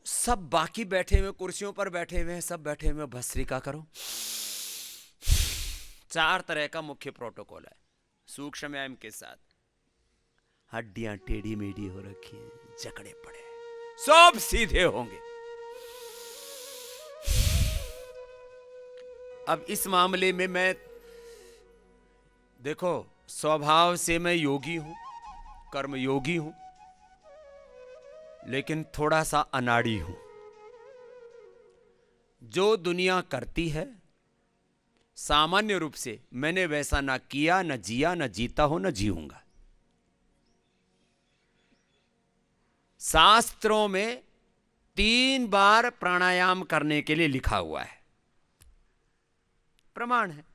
सब बाकी बैठे हुए कुर्सियों पर बैठे हुए हैं, सब बैठे हुए, भस्त्रिका करो। 4 तरह का मुख्य प्रोटोकॉल है सूक्ष्म व्यायाम के साथ। हड्डियां टेढ़ी मेढ़ी हो रखी हैं, जकड़े पड़े, सब सीधे होंगे। अब इस मामले में मैं देखो, स्वभाव से मैं योगी हूं, कर्म योगी हूं, लेकिन थोड़ा सा अनाड़ी हूं। जो दुनिया करती है सामान्य रूप से मैंने वैसा ना किया, न जिया, न जीता हो, न जीऊंगा। शास्त्रों में 3 बार प्राणायाम करने के लिए लिखा हुआ है, प्रमाण है।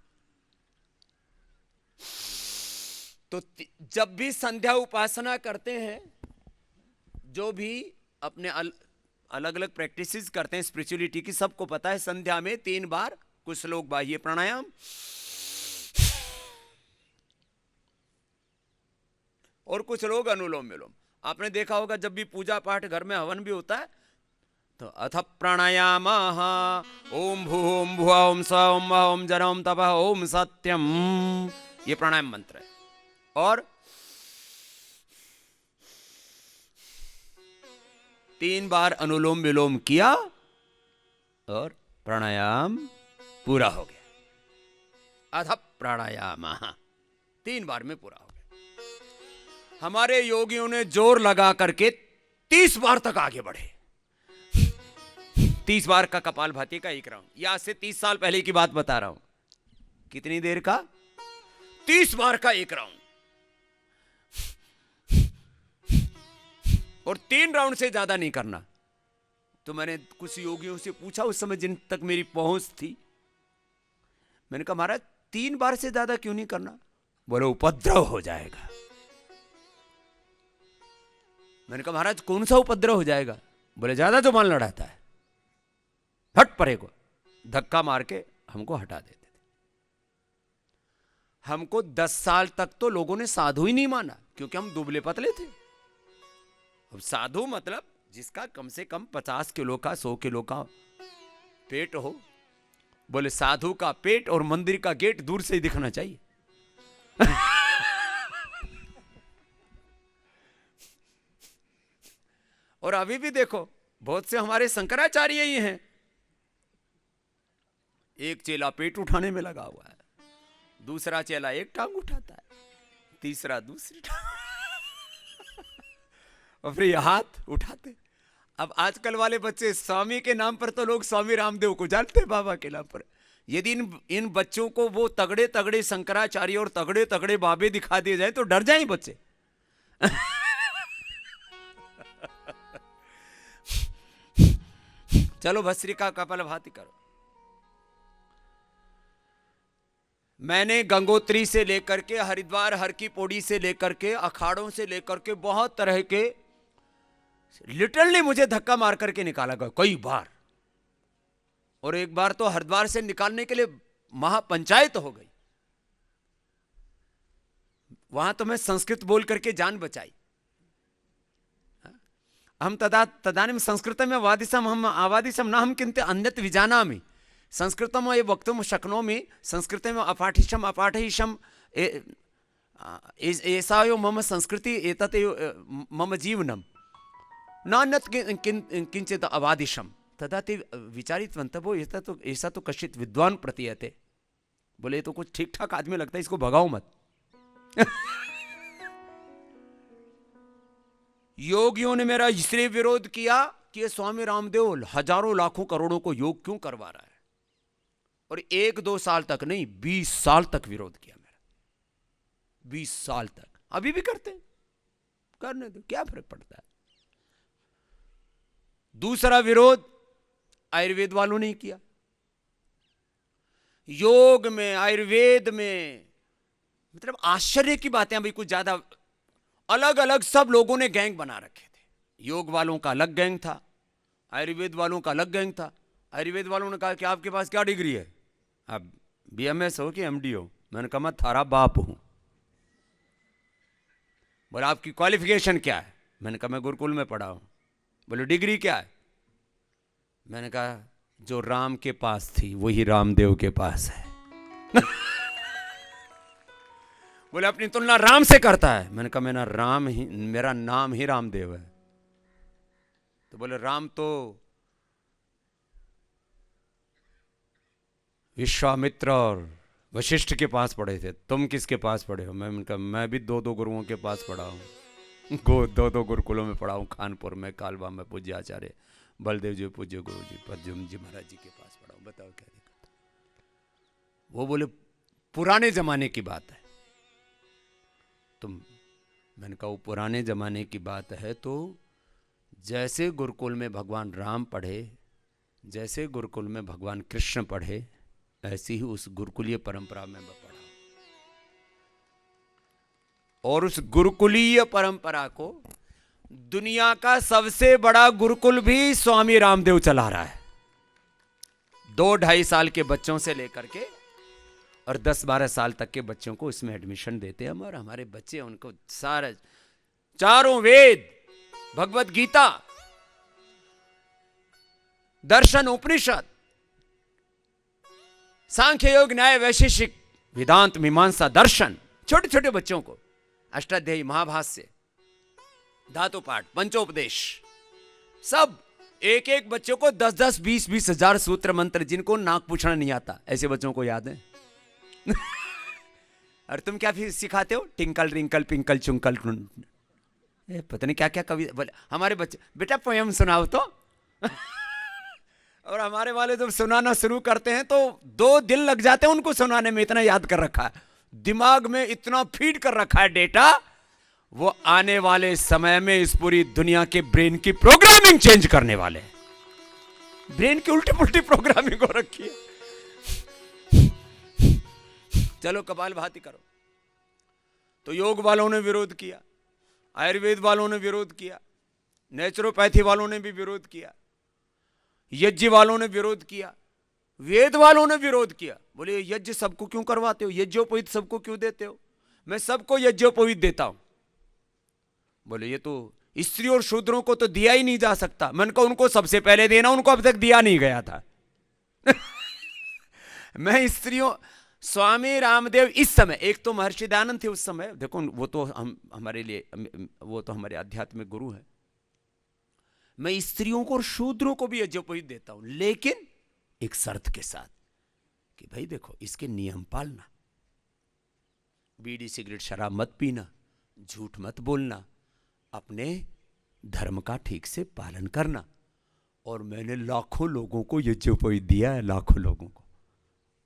तो जब भी संध्या उपासना करते हैं, जो भी अपने अलग अलग प्रैक्टिसेस करते हैं स्पिरिचुअलिटी की, सबको पता है संध्या में 3 बार कुछ लोग बाह्य प्राणायाम और कुछ लोग अनुलोम विलोम। आपने देखा होगा जब भी पूजा पाठ घर में हवन भी होता है तो अथ प्राणायाम ओम भू ओम भुआ ओम स्व ओम वः ओम जन ओम तपः ओम सत्यम, ये प्राणायाम मंत्र है। और 3 बार अनुलोम विलोम किया और प्राणायाम पूरा हो गया। अथ प्राणायाम 3 बार में पूरा हो गया। हमारे योगियों ने जोर लगा करके 30 बार तक आगे बढ़े। 30 बार का कपालभाति का 1 राउंड। यह आज से 30 साल पहले की बात बता रहा हूं। कितनी देर का? 30 बार का 1 राउंड। और 3 राउंड से ज्यादा नहीं करना। तो मैंने कुछ योगियों से पूछा उस समय जिन तक मेरी पहुंच थी, मैंने कहा महाराज 3 बार से ज्यादा क्यों नहीं करना? बोले उपद्रव हो जाएगा। मैंने कहा महाराज कौन सा उपद्रव हो जाएगा? बोले ज्यादा जो मन लड़ाता है हट परे को, धक्का मार के हमको हटा देते थे। हमको 10 साल तक तो लोगों ने साधु ही नहीं माना, क्योंकि हम दुबले पतले थे। अब साधु मतलब जिसका कम से कम 50 किलो का 100 किलो का पेट हो। बोले साधु का पेट और मंदिर का गेट दूर से ही दिखना चाहिए। और अभी भी देखो बहुत से हमारे शंकराचार्य ही हैं, एक चेला पेट उठाने में लगा हुआ है, दूसरा चेला एक टांग उठाता है, तीसरा दूसरी टांग और फिर हाथ उठाते। अब आजकल वाले बच्चे स्वामी के नाम पर तो लोग स्वामी रामदेव को जानते हैं, बाबा के नाम पर। यदि इन बच्चों को वो तगड़े तगड़े शंकराचार्य और तगड़े तगड़े बाबे दिखा दिए जाए तो डर जाएं बच्चे। चलो भस्त्रिका कपालभाति करो। मैंने गंगोत्री से लेकर के हरिद्वार हर की पौड़ी से लेकर के अखाड़ों से लेकर के बहुत तरह के, लिटरली मुझे धक्का मार करके निकाला गया कई बार। और एक बार तो हरिद्वार से निकालने के लिए महापंचायत हो गई। वहां तो मैं संस्कृत बोल करके जान बचाई। हम तदानीं संस्कृतं वादिशम हम आवादिशम न हम किंतु अन्यत् विजानामि। संस्कृतम ये वक्तुम शक्नोमि, संस्कृतम अपाठिशम अपाठयिशम, ऐसा यो मम संस्कृति एतत् मम जीवनम नान्यत् किंचित अवादिशम। तदा ते विचारितवन्तः ऐसा तो कश्चित् विद्वान प्रतीयते। बोले तो कुछ ठीक ठाक आदमी लगता है, इसको भगाओ मत। योगियों ने मेरा इसलिए विरोध किया कि ये स्वामी रामदेव हजारों लाखों करोड़ों को योग क्यों करवा रहा है। और 1-2 साल तक नहीं, 20 साल तक विरोध किया मेरा। 20 साल तक। अभी भी करते हैं, करने दो, क्या फर्क पड़ता है। दूसरा विरोध आयुर्वेद वालों ने किया। योग में, आयुर्वेद में, मतलब आश्चर्य की बातें। अभी कुछ ज्यादा अलग अलग सब लोगों ने गैंग बना रखे थे। योग वालों का अलग गैंग था, आयुर्वेद वालों का अलग गैंग था। आयुर्वेद वालों ने कहा कि आपके पास क्या डिग्री है? आप BMS हो कि MD हो? मैंने कहा मैं थारा बाप हूं। बोला आपकी क्वालिफिकेशन क्या है? मैंने कहा मैं गुरुकुल में पढ़ा हूं। बोले डिग्री क्या है? मैंने कहा जो राम के पास थी वही रामदेव के पास है। बोले अपनी तुलना राम से करता है। मैंने कहा मेरा नाम ही रामदेव है। तो बोले राम तो विश्वामित्र और वशिष्ठ के पास पढ़े थे, तुम किसके पास पढ़े हो? मैंने कहा मैं भी दो गुरुओं के पास पढ़ा हूँ, दो गुरुकुलों में पढ़ा हूँ, कानपुर में, कालवा में पूज्य आचार्य बलदेव जी पूज्य गुरु जी पद्म जी महाराज जी के पास पढ़ा हूँ। बताओ क्या दिक्कत? वो बोले पुराने जमाने की बात है। मैंने कहा वो पुराने जमाने की बात है तो जैसे गुरुकुल में भगवान राम पढ़े, जैसे गुरुकुल में भगवान कृष्ण पढ़े, ऐसी ही उस गुरुकुलीय परंपरा में मैं पढ़ा। और उस गुरुकुलीय परंपरा को दुनिया का सबसे बड़ा गुरुकुल भी स्वामी रामदेव चला रहा है। 2-2.5 साल के बच्चों से लेकर के और 10-12 साल तक के बच्चों को इसमें एडमिशन देते हैं। और हमारे बच्चे उनको सारे चारों वेद, भगवत गीता, दर्शन, उपनिषद, सांख्य, योग, न्याय, वैशेषिक, वेदांत, मीमांसा, दर्शन, छोटे छोटे बच्चों को अष्टाध्यायी, महाभाष्य, धातु पाठ, पंचोपदेश, सब एक एक बच्चों को 10-10, 20-20 हजार सूत्र मंत्र, जिनको नाक पूछना नहीं आता ऐसे बच्चों को याद है। और तुम क्या फिर सिखाते हो? टिंकल रिंकल पिंकल चुंकल, पता नहीं क्या क्या कविता। बोले हमारे बच्चे बेटा पोयम सुनाओ तो। और हमारे वाले जब सुनाना शुरू करते हैं तो 2 दिन लग जाते हैं उनको सुनाने में, इतना याद कर रखा है, दिमाग में इतना फीड कर रखा है डेटा, वो आने वाले समय में इस पूरी दुनिया के ब्रेन की प्रोग्रामिंग चेंज करने वाले। ब्रेन की उल्टी पुल्टी प्रोग्रामिंग हो रखी है। चलो कपालभाति करो। तो योग वालों ने विरोध किया, आयुर्वेद वालों ने विरोध किया, नेचुरोपैथी वालों ने भी विरोध किया, यज्ञ वालों ने विरोध किया, वेद वालों ने विरोध किया। बोले यज्ञ सबको क्यों करवाते हो? यज्ञोपवीत सबको क्यों देते हो? मैं सबको यज्ञोपवीत देता हूं। बोले ये तो स्त्री और शूद्रों को तो दिया ही नहीं जा सकता। मैंने कहा उनको सबसे पहले देना, उनको अब तक दिया नहीं गया था। मैं स्त्रियों, स्वामी रामदेव इस समय, एक तो महर्षि दयानंद थे उस समय, देखो वो तो हमारे लिए, वो तो हमारे आध्यात्मिक गुरु हैं। मैं स्त्रियों को और शूद्रों को भी यज्ञोपवीत देता हूं, लेकिन एक शर्त के साथ कि भाई देखो इसके नियम पालना, बीड़ी सिगरेट शराब मत पीना, झूठ मत बोलना, अपने धर्म का ठीक से पालन करना। और मैंने लाखों लोगों को यज्ञोपवीत दिया है, लाखों लोगों को,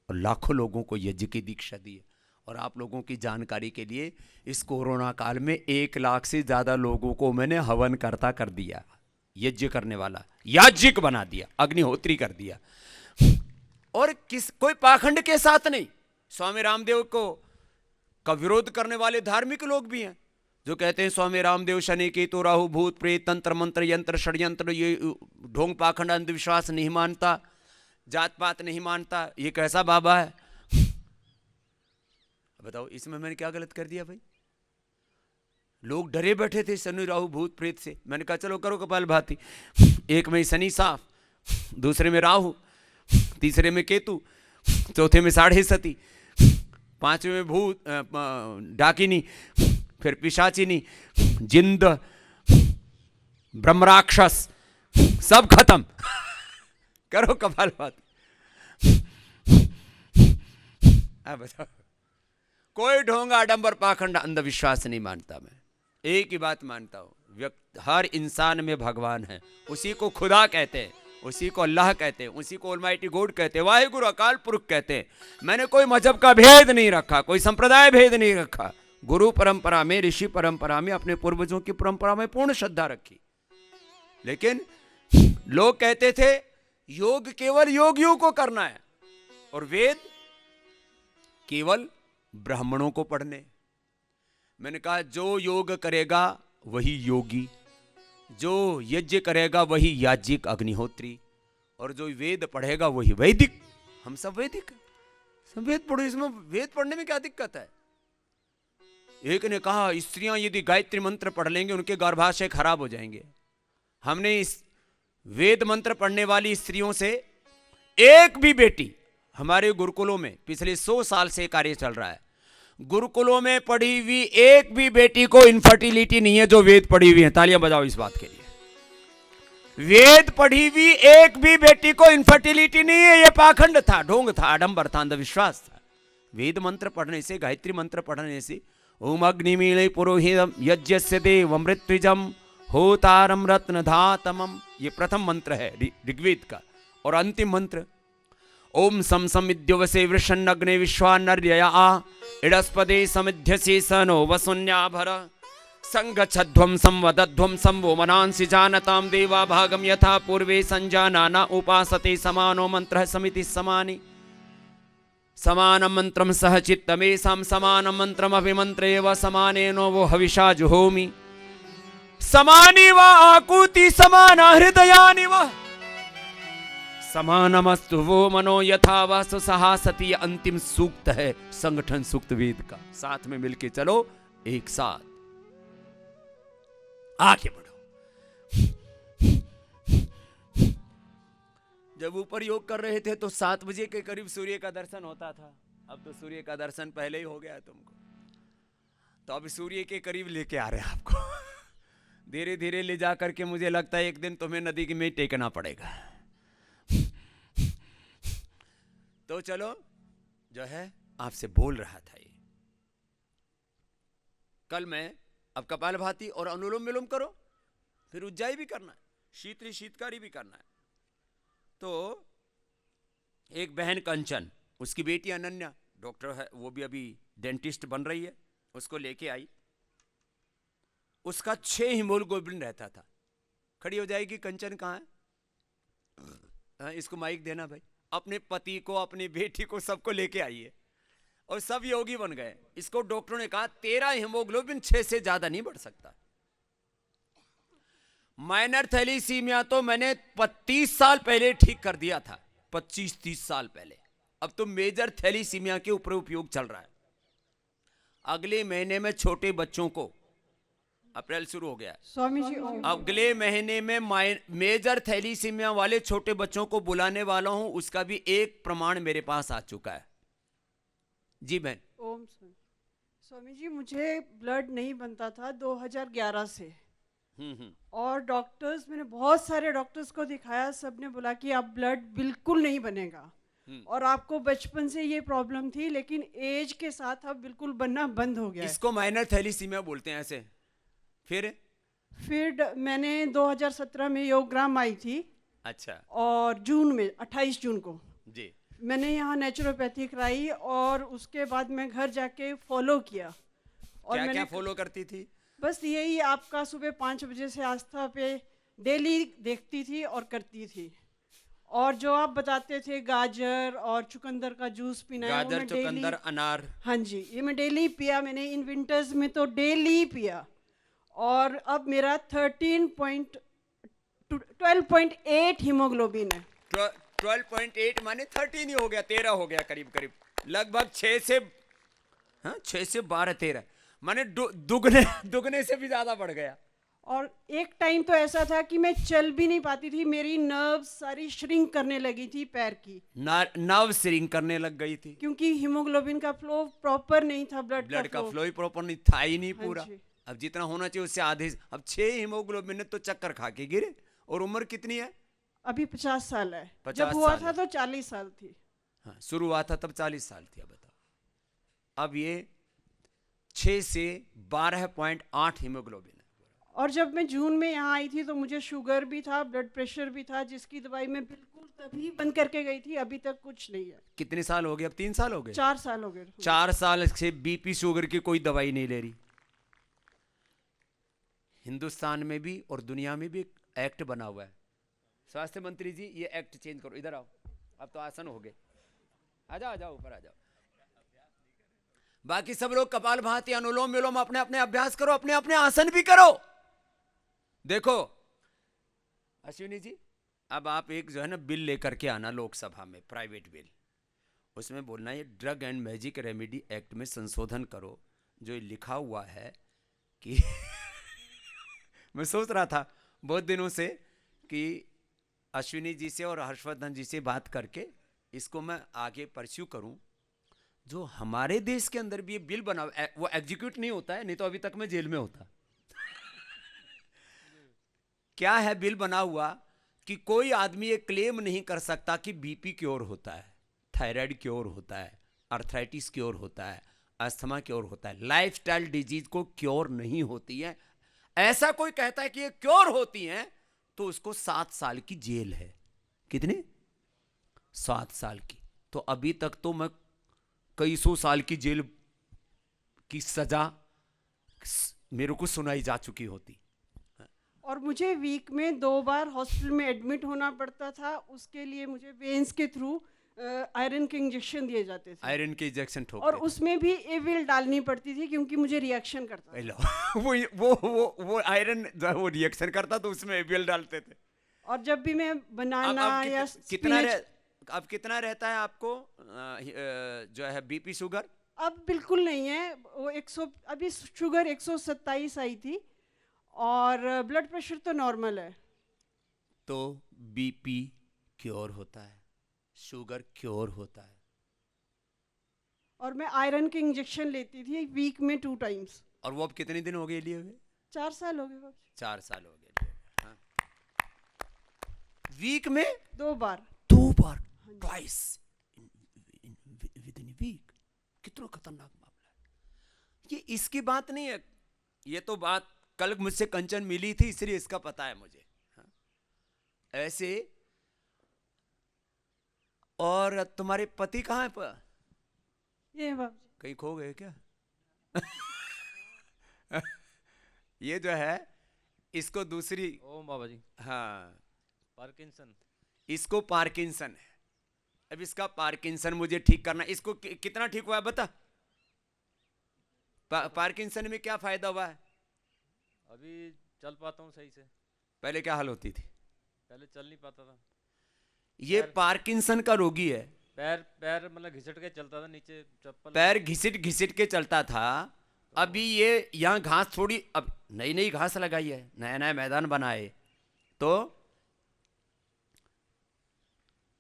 और लाखों लोगों को यज्ञ की दीक्षा दी है। और आप लोगों की जानकारी के लिए इस कोरोना काल में 1 लाख से ज्यादा लोगों को मैंने हवन करता कर दिया, यज्ञ करने वाला याज्ञिक बना दिया, अग्निहोत्री कर दिया। और कोई पाखंड के साथ नहीं। स्वामी रामदेव का विरोध करने वाले धार्मिक लोग भी हैं जो कहते हैं स्वामी रामदेव शनि केतु राहु भूत प्रेत तंत्र मंत्र यंत्र षड्यंत्र, ये ढोंग पाखंड अंधविश्वास नहीं मानता, जात पात नहीं मानता, ये कैसा बाबा है? बताओ इसमें मैंने क्या गलत कर दिया भाई? लोग डरे बैठे थे शनि राहु भूत प्रेत से। मैंने कहा चलो करो कपालभाति। एक में शनि साफ, दूसरे में राहु, तीसरे में केतु, चौथे में साढ़े सती, 5वें में भूत डाकिनी, फिर पिशाचिनी, जिंद, ब्रह्मराक्षस, सब खत्म। करो कपालभाति। बताओ, कोई ढोंगा आडंबर पाखंड अंधविश्वास नहीं मानता। मैं एक ही बात मानता हूं, हर इंसान में भगवान है, उसी को खुदा कहते हैं, उसी को अल्लाह कहते हैं, उसी को ऑलमाइटी गॉड कहते हैं, वाहिगुरु अकाल पुरख कहते हैं। मैंने कोई मजहब का भेद नहीं रखा, कोई संप्रदाय भेद नहीं रखा। गुरु परंपरा में, ऋषि परंपरा में, अपने पूर्वजों की परंपरा में पूर्ण श्रद्धा रखी। लेकिन लोग कहते थे योग केवल योगियों को करना है और वेद केवल ब्राह्मणों को पढ़ने। मैंने कहा जो योग करेगा वही योगी, जो यज्ञ करेगा वही याज्ञिक अग्निहोत्री, और जो वेद पढ़ेगा वही वैदिक। हम सब वैदिक, सब वेद पढ़ो, इसमें वेद पढ़ने में क्या दिक्कत है? एक ने कहा स्त्रियां यदि गायत्री मंत्र पढ़ लेंगे उनके गर्भाशय खराब हो जाएंगे। हमने इस वेद मंत्र पढ़ने वाली स्त्रियों से एक भी बेटी, हमारे गुरुकुलों में पिछले 100 साल से कार्य चल रहा है, गुरुकुलों में पढ़ी हुई एक भी बेटी को इनफर्टिलिटी नहीं है जो वेद पढ़ी हुई है। तालियां बजाओ इस बात के लिए। वेद पढ़ी हुई एक भी बेटी को इनफर्टिलिटी नहीं है। यह पाखंड था, ढोंग था, आडंबर था, अंधविश्वास था। वेद मंत्र पढ़ने से, गायत्री मंत्र पढ़ने से, ओम अग्निमीले पुरोहितम यज्ञस्य देव मृत्युजम होतारम रत्न धातमम, ये प्रथम मंत्र है ऋग्वेद का। और अंतिम मंत्र ओम सम समिद्योवसे वृषन्नग्ने विश्वानर्यया इडस्पदे समिध्यसे सनो वसुन्याभर संगच्छध्वं संवदध्वं संवो मनांसि जानतां देवा भागम यथा पूर्वे संजानाना उपासते समानो मंत्रः समिति समानि समानं मंत्रं सह चित्तमेषां समानं मंत्रम् अभिमन्त्रेव समानेनो वो हविषा जुहोमि समानि वा आकुति समाना हृदयानि वा समानमस्तु वो मनो यथा वा सुसहासति। अंतिम सूक्त है संगठन सूक्त वेद का। साथ में मिलके चलो, एक साथ आगे बढ़ो। जब ऊपर योग कर रहे थे तो 7 बजे के करीब सूर्य का दर्शन होता था। अब तो सूर्य का दर्शन पहले ही हो गया है तुमको, तो अब सूर्य के करीब लेके आ रहे हैं आपको। धीरे धीरे ले जा करके मुझे लगता है एक दिन तुम्हें नदी में टेकना पड़ेगा। तो चलो, जो है आपसे बोल रहा था ये, कल मैं अब कपालभाति और अनुलोम विलोम करो, फिर उज्जाई भी करना है, शीतली शीतकारी भी करना है। तो एक बहन कंचन, उसकी बेटी अनन्या डॉक्टर है, वो भी अभी डेंटिस्ट बन रही है, उसको लेके आई। उसका 6 हीमोग्लोबिन रहता था। खड़ी हो जाएगी। कंचन कहाँ है? इसको माइक देना भाई। अपने पति को, अपनी बेटी को, सबको लेके आइए। और सब योगी बन गए। इसको डॉक्टरों ने कहा तेरा हीमोग्लोबिन 6 से ज्यादा नहीं बढ़ सकता। माइनर थैलीसीमिया तो मैंने 30 साल पहले ठीक कर दिया था, 25-30 साल पहले। अब तो मेजर थैलीसीमिया के ऊपर उपयोग चल रहा है। अगले महीने में छोटे बच्चों को, अप्रैल शुरू हो गया स्वामी जी, अगले महीने में मेजर थैलीसीमिया वाले छोटे बच्चों को बुलाने वाला हूं। उसका भी एक प्रमाण मेरे पास आ चुका है। जी बहन। ओम स्वामी जी, मुझे ब्लड नहीं बनता था 2011 से। और डॉक्टर्स, मैंने बहुत सारे डॉक्टर्स को दिखाया, सबने बोला कि आप ब्लड बिल्कुल नहीं बनेगा और आपको बचपन से ये प्रॉब्लम थी, लेकिन एज के साथ अब बिल्कुल बनना बंद हो गया। इसको माइनर थैलीसीमिया बोलते हैं ऐसे। फिर मैंने 2017 में योगग्राम आई थी। अच्छा। और जून में 28 जून को जी मैंने यहाँ नेचुरोपैथी कराई और उसके बाद मैं घर जाके फॉलो किया। और क्या मैंने क्या फॉलो करती थी? बस यही, आपका सुबह 5 बजे से आस्था पे डेली देखती थी और करती थी। और जो आप बताते थे गाजर और चुकंदर का जूस पीना, गाजर, चुकंदर, अनार, हाँ जी, ये मैं डेली पिया। मैंने इन विंटर्स में तो डेली पिया। और अब मेरा 12.8 हीमोग्लोबिन है। 12.8 माने 13 ही हो गया, 13 हो गया करीब करीब, लगभग 6 से 12 13 माने दुगने से भी ज्यादा बढ़ गया। और एक टाइम तो ऐसा था कि मैं चल भी नहीं पाती थी, मेरी नर्व सारी श्रिंक करने लगी थी, पैर की नर्व श्रिंक करने लग गई थी, क्योंकि हीमोग्लोबिन का फ्लो प्रॉपर नहीं था। ब्लड का फ्लो ही प्रॉपर नहीं था ही नहीं पूरा। अब जितना होना चाहिए उससे आधे। अब 6 हीमोग्लोबिन तो चक्कर खा के गिरे। और उम्र कितनी है? अभी 50 साल है। 50 जब हुआ साल था तो 40 साल थी। हाँ, शुरू हुआ था तब 40 साल थी। अब बताओ, अब ये 6 से 12.8 हीमोग्लोबिन है। और जब मैं जून में यहाँ आई थी तो मुझे शुगर भी था, ब्लड प्रेशर भी था, जिसकी दवाई मैं बिल्कुल तभी बंद करके गई थी। अभी तक कुछ नहीं है। कितने साल हो गए? अब 3 साल हो गए। 4 साल हो गए। 4 साल से बीपी शुगर की कोई दवाई नहीं ले रही। हिंदुस्तान में भी और दुनिया में भी एक एक्ट बना हुआ है। स्वास्थ्य मंत्री जी, ये एक्ट चेंज करो। इधर आओ, अब तो आसन हो गए। आ जाओ ऊपर आ जाओ। बाकी सब लोग कपालभाति, अनुलोम विलोम अपने अपने अभ्यास करो, अपने अपने आसन भी करो। देखो अश्विनी जी, अब आप एक जो है ना बिल लेकर के आना लोकसभा में, प्राइवेट बिल। उसमें बोलना ये drug and magic remedy act में संशोधन करो, जो लिखा हुआ है कि मैं सोच रहा था बहुत दिनों से कि अश्विनी जी से और हर्षवर्धन जी से बात करके इसको मैं आगे परस्यू करूं। जो हमारे देश के अंदर भी ये बिल बना वो एग्जीक्यूट नहीं होता है, नहीं तो अभी तक मैं जेल में होता। क्या है बिल बना हुआ कि कोई आदमी ये क्लेम नहीं कर सकता कि बीपी क्योर होता है, थायराइड क्योर होता है, अर्थराइटिस क्योर होता है, अस्थमा क्योर होता है, लाइफस्टाइल डिजीज को क्योर नहीं होती है। ऐसा कोई कहता है कि ये क्योर होती हैं तो उसको 7 साल की जेल है। कितने? 7 साल की। तो अभी तक तो मैं कई सौ साल की जेल की सजा मेरे को सुनाई जा चुकी होती। और मुझे वीक में 2 बार हॉस्पिटल में एडमिट होना पड़ता था। उसके लिए मुझे वेन्स के थ्रू आयरन के इंजेक्शन दिए जाते थे। आयरन के इंजेक्शन ठोकते और उसमें भी एविल डालनी पड़ती थी क्योंकि मुझे रिएक्शन करता था। वो आयरन वो रिएक्शन करता तो उसमें एबीएल डालते थे। और जब भी मैं बनाना या अब कितना रहता है आपको जो है बीपी शुगर? अब बिल्कुल नहीं है। वो 100 अभी शुगर 127 आई थी और ब्लड प्रेशर तो नॉर्मल है। तो बीपी क्योर होता है, शुगर क्योर होता है। और मैं आयरन के इंजेक्शन लेती थी वीक में 2 टाइम्स। और वो अब कितने दिन हो गए लिए हुए? 4 साल हो गए बाबू। 4 साल हो गए। हाँ। वीक में 2 बार। 2 बार, ट्वाइस विद इन वीक। कितना खतरनाक मामला है ये। इसकी बात नहीं है, ये तो बात कल मुझसे कंचन मिली थी इसलिए इसका पता है मुझे। हाँ। ऐसे। और तुम्हारे पति कहाँ है? ये बाबू कहीं खो गए क्या? ये जो है इसको दूसरी। ओम बाबा जी। हाँ, पार्किंसन। इसको पार्किंसन है। अब इसका पार्किंसन मुझे ठीक करना। इसको कितना ठीक हुआ है बता? पार्किंसन में क्या फायदा हुआ है? अभी चल पाता हूँ सही से। पहले क्या हाल होती थी? पहले चल नहीं पाता था। ये पार्किंसन का रोगी है। पैर मतलब घिसट के चलता था, नीचे चप्पल पैर घिसिट घिसिट के चलता था। अभी ये यहाँ घास थोड़ी, अब नई नई घास लगाई है, नया नया मैदान बनाए तो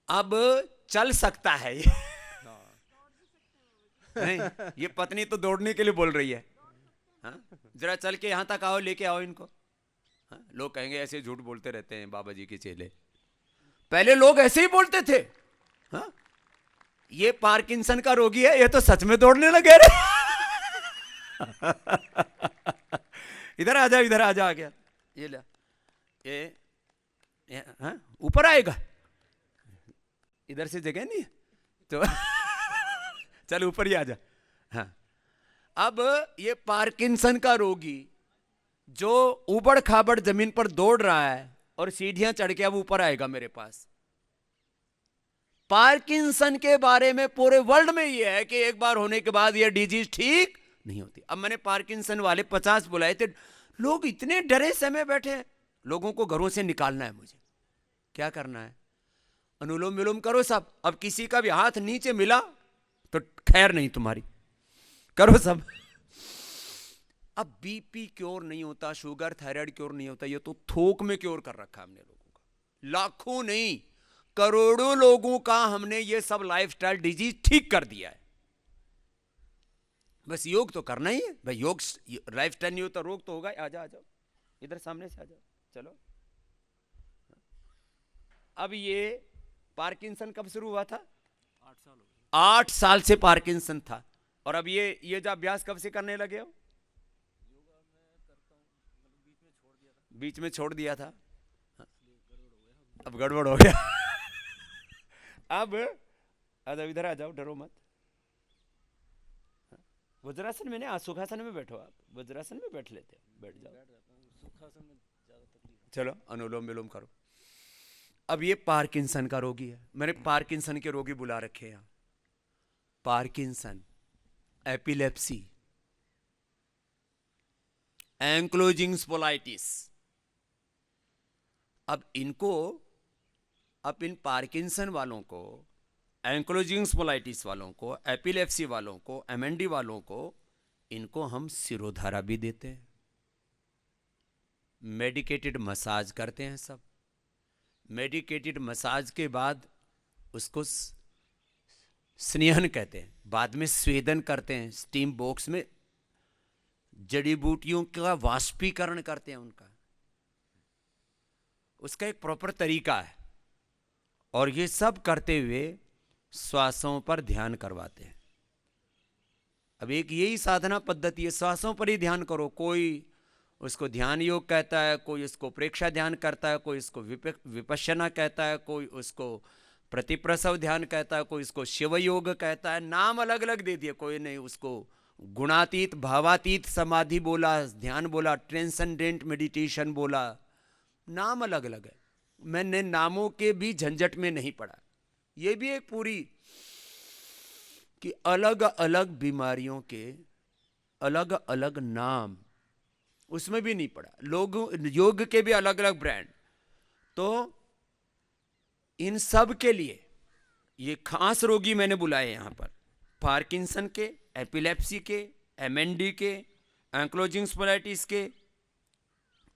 अब चल सकता है ये। नहीं, ये पत्नी तो दौड़ने के लिए बोल रही है। हाँ? जरा चल के यहां तक आओ, लेके आओ इनको। हाँ? लोग कहेंगे ऐसे झूठ बोलते रहते हैं बाबा जी के चेले। पहले लोग ऐसे ही बोलते थे। हाँ? ये पार्किंसन का रोगी है, ये तो सच में दौड़ने लगे रे। इधर आ जा, इधर आ जा। आ गया ये ले। ये हाँ? ऊपर आएगा, इधर से जगह नहीं है तो चल ऊपर ही आ जा। हाँ। अब ये पार्किंसन का रोगी जो उबड़ खाबड़ जमीन पर दौड़ रहा है और सीढ़ियां चढ़ के अब ऊपर आएगा मेरे पास। पार्किंसन के बारे में पूरे वर्ल्ड में यह है कि एक बार होने के बाद यह डिजीज ठीक नहीं होती। अब मैंने पार्किंसन वाले 50 बुलाए थे, लोग इतने डरे समय बैठे हैं। लोगों को घरों से निकालना है मुझे। क्या करना है? अनुलोम विलोम करो सब। अब किसी का भी हाथ नीचे मिला तो खैर नहीं तुम्हारी, करो सब। अब बीपी क्योर नहीं होता, शुगर थायराइड क्योर नहीं होता, ये तो थोक में क्योर कर रखा हमने लोगों का। लाखों नहीं, करोड़ों लोगों का हमने ये सब लाइफस्टाइल डिजीज ठीक कर दिया है। बस योग तो करना ही है भाई। योग लाइफस्टाइल नहीं होता, रोग तो होगा। आ जाओ, आ जाओ इधर सामने से आ जाओ। चलो। अब ये पार्किंसन कब शुरू हुआ था? 8 साल हो गए। 8 साल से पार्किंसन था। और अब ये जो अभ्यास कब से करने लगे हो? योगा मैं करता हूँ, मतलब बीच में छोड़ दिया था। अब गड़बड़ हो गया। अब आ जाओ, इधर आ जाओ, डरो मत। वज्रासन में नहीं, सुखासन में बैठो। आप वज्रासन में बैठ लेते हो, बैठ जाओ। सुखासन में ज़्यादा तकलीफ। चलो अनुलोम विलोम करो। अब ये पार्किंसन का रोगी है। मैंने पार्किंसन के रोगी बुला रखे हैं। Parkinson, epilepsy, ankylosing spondylitis. अब इन पार्किंसन वालों को, एंक्लोजिंग स्पोलाइटिस वालों को, एपिलेप्सी वालों को, एमएनडी वालों को, इनको हम सिरोधारा भी देते हैं, मेडिकेटेड मसाज करते हैं सब। मेडिकेटेड मसाज के बाद उसको स्नेहन कहते हैं, बाद में स्वेदन करते हैं, स्टीम बॉक्स में जड़ी बूटियों का वाष्पीकरण करते हैं उनका, उसका एक प्रॉपर तरीका है। और ये सब करते हुए श्वासों पर ध्यान करवाते हैं। अब एक यही साधना पद्धति है, श्वासों पर ही ध्यान करो। कोई उसको ध्यान योग कहता है, कोई उसको प्रेक्षा ध्यान करता है, कोई उसको विपश्यना कहता है, कोई उसको प्रतिप्रसव ध्यान कहता है, कोई इसको शिव योग कहता है। नाम अलग अलग दे दिए। कोई नहीं उसको गुणातीत भावातीत समाधि बोला, ध्यान बोला, ट्रांसेंडेंट मेडिटेशन बोला, नाम अलग अलग है। मैंने नामों के भी झंझट में नहीं पड़ा। ये भी एक पूरी कि अलग अलग बीमारियों के अलग अलग नाम, उसमें भी नहीं पड़ा। लोग योग के भी अलग अलग ब्रांड। तो इन सब के लिए ये खास रोगी मैंने बुलाए यहां पर, पार्किंसन के, एपिलेप्सी के, एमएनडी के, एंक्लोजिंग स्पोलाइटिस के,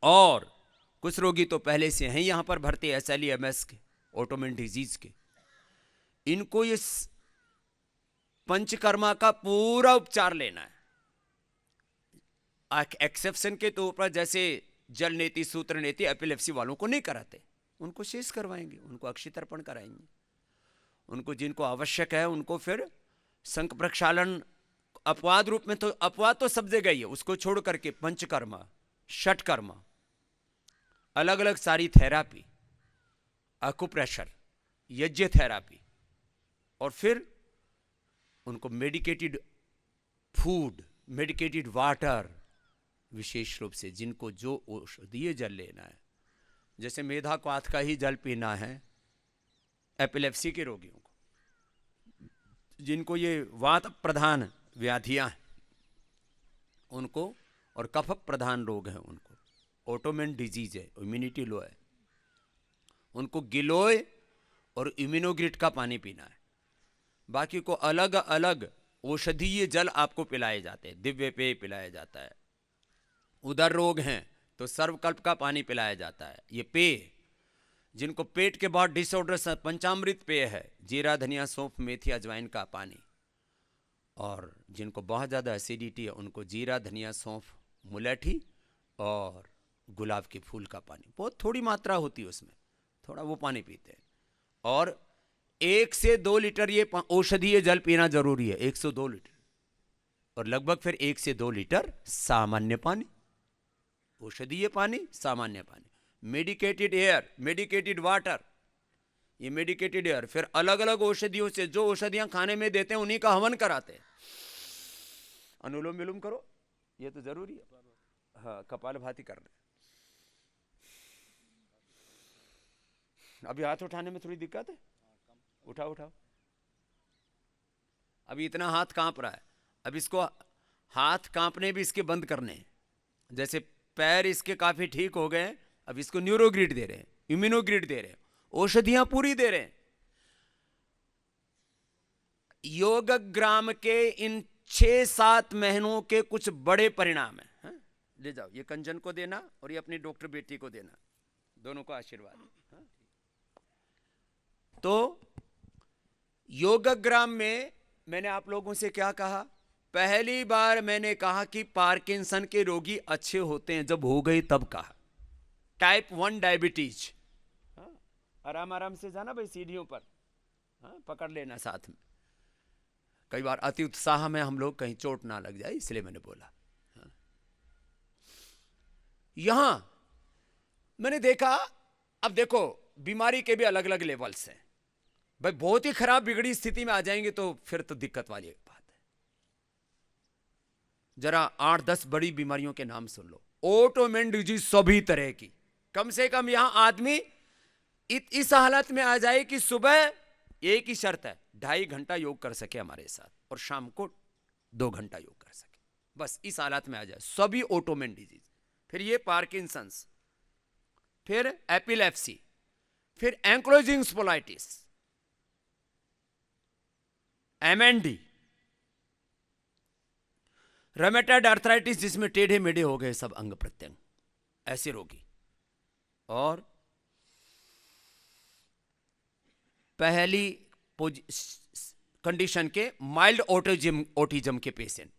और कुछ रोगी तो पहले से हैं यहां पर भर्ती, एसएलईएमएस के, ऑटोइम्यून डिजीज के। इनको ये पंचकर्मा का पूरा उपचार लेना है। एक्सेप्शन के तौर पर जैसे जल नेति, सूत्र नेति एपिलेप्सी वालों को नहीं कराते, उनको शेष करवाएंगे, उनको अक्षि तर्पण कराएंगे। उनको जिनको आवश्यक है उनको फिर शंख प्रक्षालन अपवाद रूप में, तो अपवाद तो सब जगह ही है, उसको छोड़ करके पंचकर्मा, षटकर्मा, अलग अलग सारी थेरापी, अकुप्रेशर, यज्ञ थेरापी, और फिर उनको मेडिकेटेड फूड, मेडिकेटेड वाटर, विशेष रूप से जिनको जो औषधीय जल लेना है, जैसे मेधा क्वाथ का ही जल पीना है एपिलेप्सी के रोगियों को, जिनको ये वात प्रधान व्याधियां हैं उनको, और कफ प्रधान रोग हैं उनको, ऑटोइम्यून डिजीज है, इम्यूनिटी लो है, उनको गिलोय और इम्यूनोग्रिड का पानी पीना है। बाकी को अलग अलग औषधीय जल आपको पिलाए जाते हैं, दिव्य पेय पिलाया जाता है। उदर रोग हैं तो सर्वकल्प का पानी पिलाया जाता है। ये पेय जिनको पेट के बहुत डिसऑर्डर, पंचामृत पेय है, जीरा, धनिया, सौंफ, मेथी, अजवाइन का पानी। और जिनको बहुत ज़्यादा एसिडिटी है उनको जीरा, धनिया, सौंफ, मुलेठी और गुलाब के फूल का पानी, बहुत थोड़ी मात्रा होती है उसमें, थोड़ा वो पानी पीते हैं। और 1 से 2 लीटर ये औषधीय जल पीना जरूरी है, 1 से 2 लीटर, और लगभग फिर 1 से 2 लीटर सामान्य पानी, औषधीय पानी, सामान्य पानी, मेडिकेटेड एयर, मेडिकेटेड वाटर, ये मेडिकेटेड एयर। फिर अलग अलग औषधियों से जो औषधियां खाने में देते हैं उन्हीं का हवन कराते हैं। अनुलोम विलोम करो, ये तो जरूरी है। हाँ, कपालभाति कर रहे। अभी हाथ उठाने में थोड़ी दिक्कत है, उठाओ उठाओ। अभी इतना हाथ कांप रहा है, अब इसको हाथ कांपने भी इसके बंद करने हैं। जैसे पैर इसके काफी ठीक हो गए, अब इसको न्यूरोग्रिड दे रहे हैं, इम्यूनोग्रिड दे रहे हैं, औषधियां पूरी दे रहे हैं। योगग्राम के इन 6-7 महीनों के कुछ बड़े परिणाम हैं। हाँ? ले जाओ, ये कंजन को देना और ये अपनी डॉक्टर बेटी को देना, दोनों को आशीर्वाद। हाँ? तो योगग्राम में मैंने आप लोगों से क्या कहा? पहली बार मैंने कहा कि पार्किंसन के रोगी अच्छे होते हैं जब हो गए तब कहा। टाइप 1 डायबिटीज, आराम आराम से जाना भाई सीढ़ियों पर, हाँ, पकड़ लेना साथ में। कई बार अति उत्साह में हम लोग कहीं चोट ना लग जाए, इसलिए मैंने बोला। हाँ। यहां मैंने देखा, अब देखो बीमारी के भी अलग अलग लेवल्स हैं भाई। बहुत ही खराब बिगड़ी स्थिति में आ जाएंगे तो फिर तो दिक्कत वाली बात है। जरा 8-10 बड़ी बीमारियों के नाम सुन लो। ऑटोइम्यून डिजीज सभी तरह की, कम से कम यहां आदमी इस हालत में आ जाए कि सुबह एक ही शर्त है, 2.5 घंटा योग कर सके हमारे साथ, और शाम को 2 घंटा योग कर सके, बस इस हालत में आ जाए सभी ऑटोइम्यून डिजीज। फिर ये पार्किंसंस, फिर एपिलेप्सी, फिर एंक्लोजिंग स्पोलाइटिस, एमएनडी, रोमेटॉइड आर्थराइटिस जिसमें टेढ़े मेढ़े हो गए सब अंग प्रत्यंग, ऐसे रोगी। और पहली कंडीशन के माइल्ड ऑटिज्म के पेशेंट,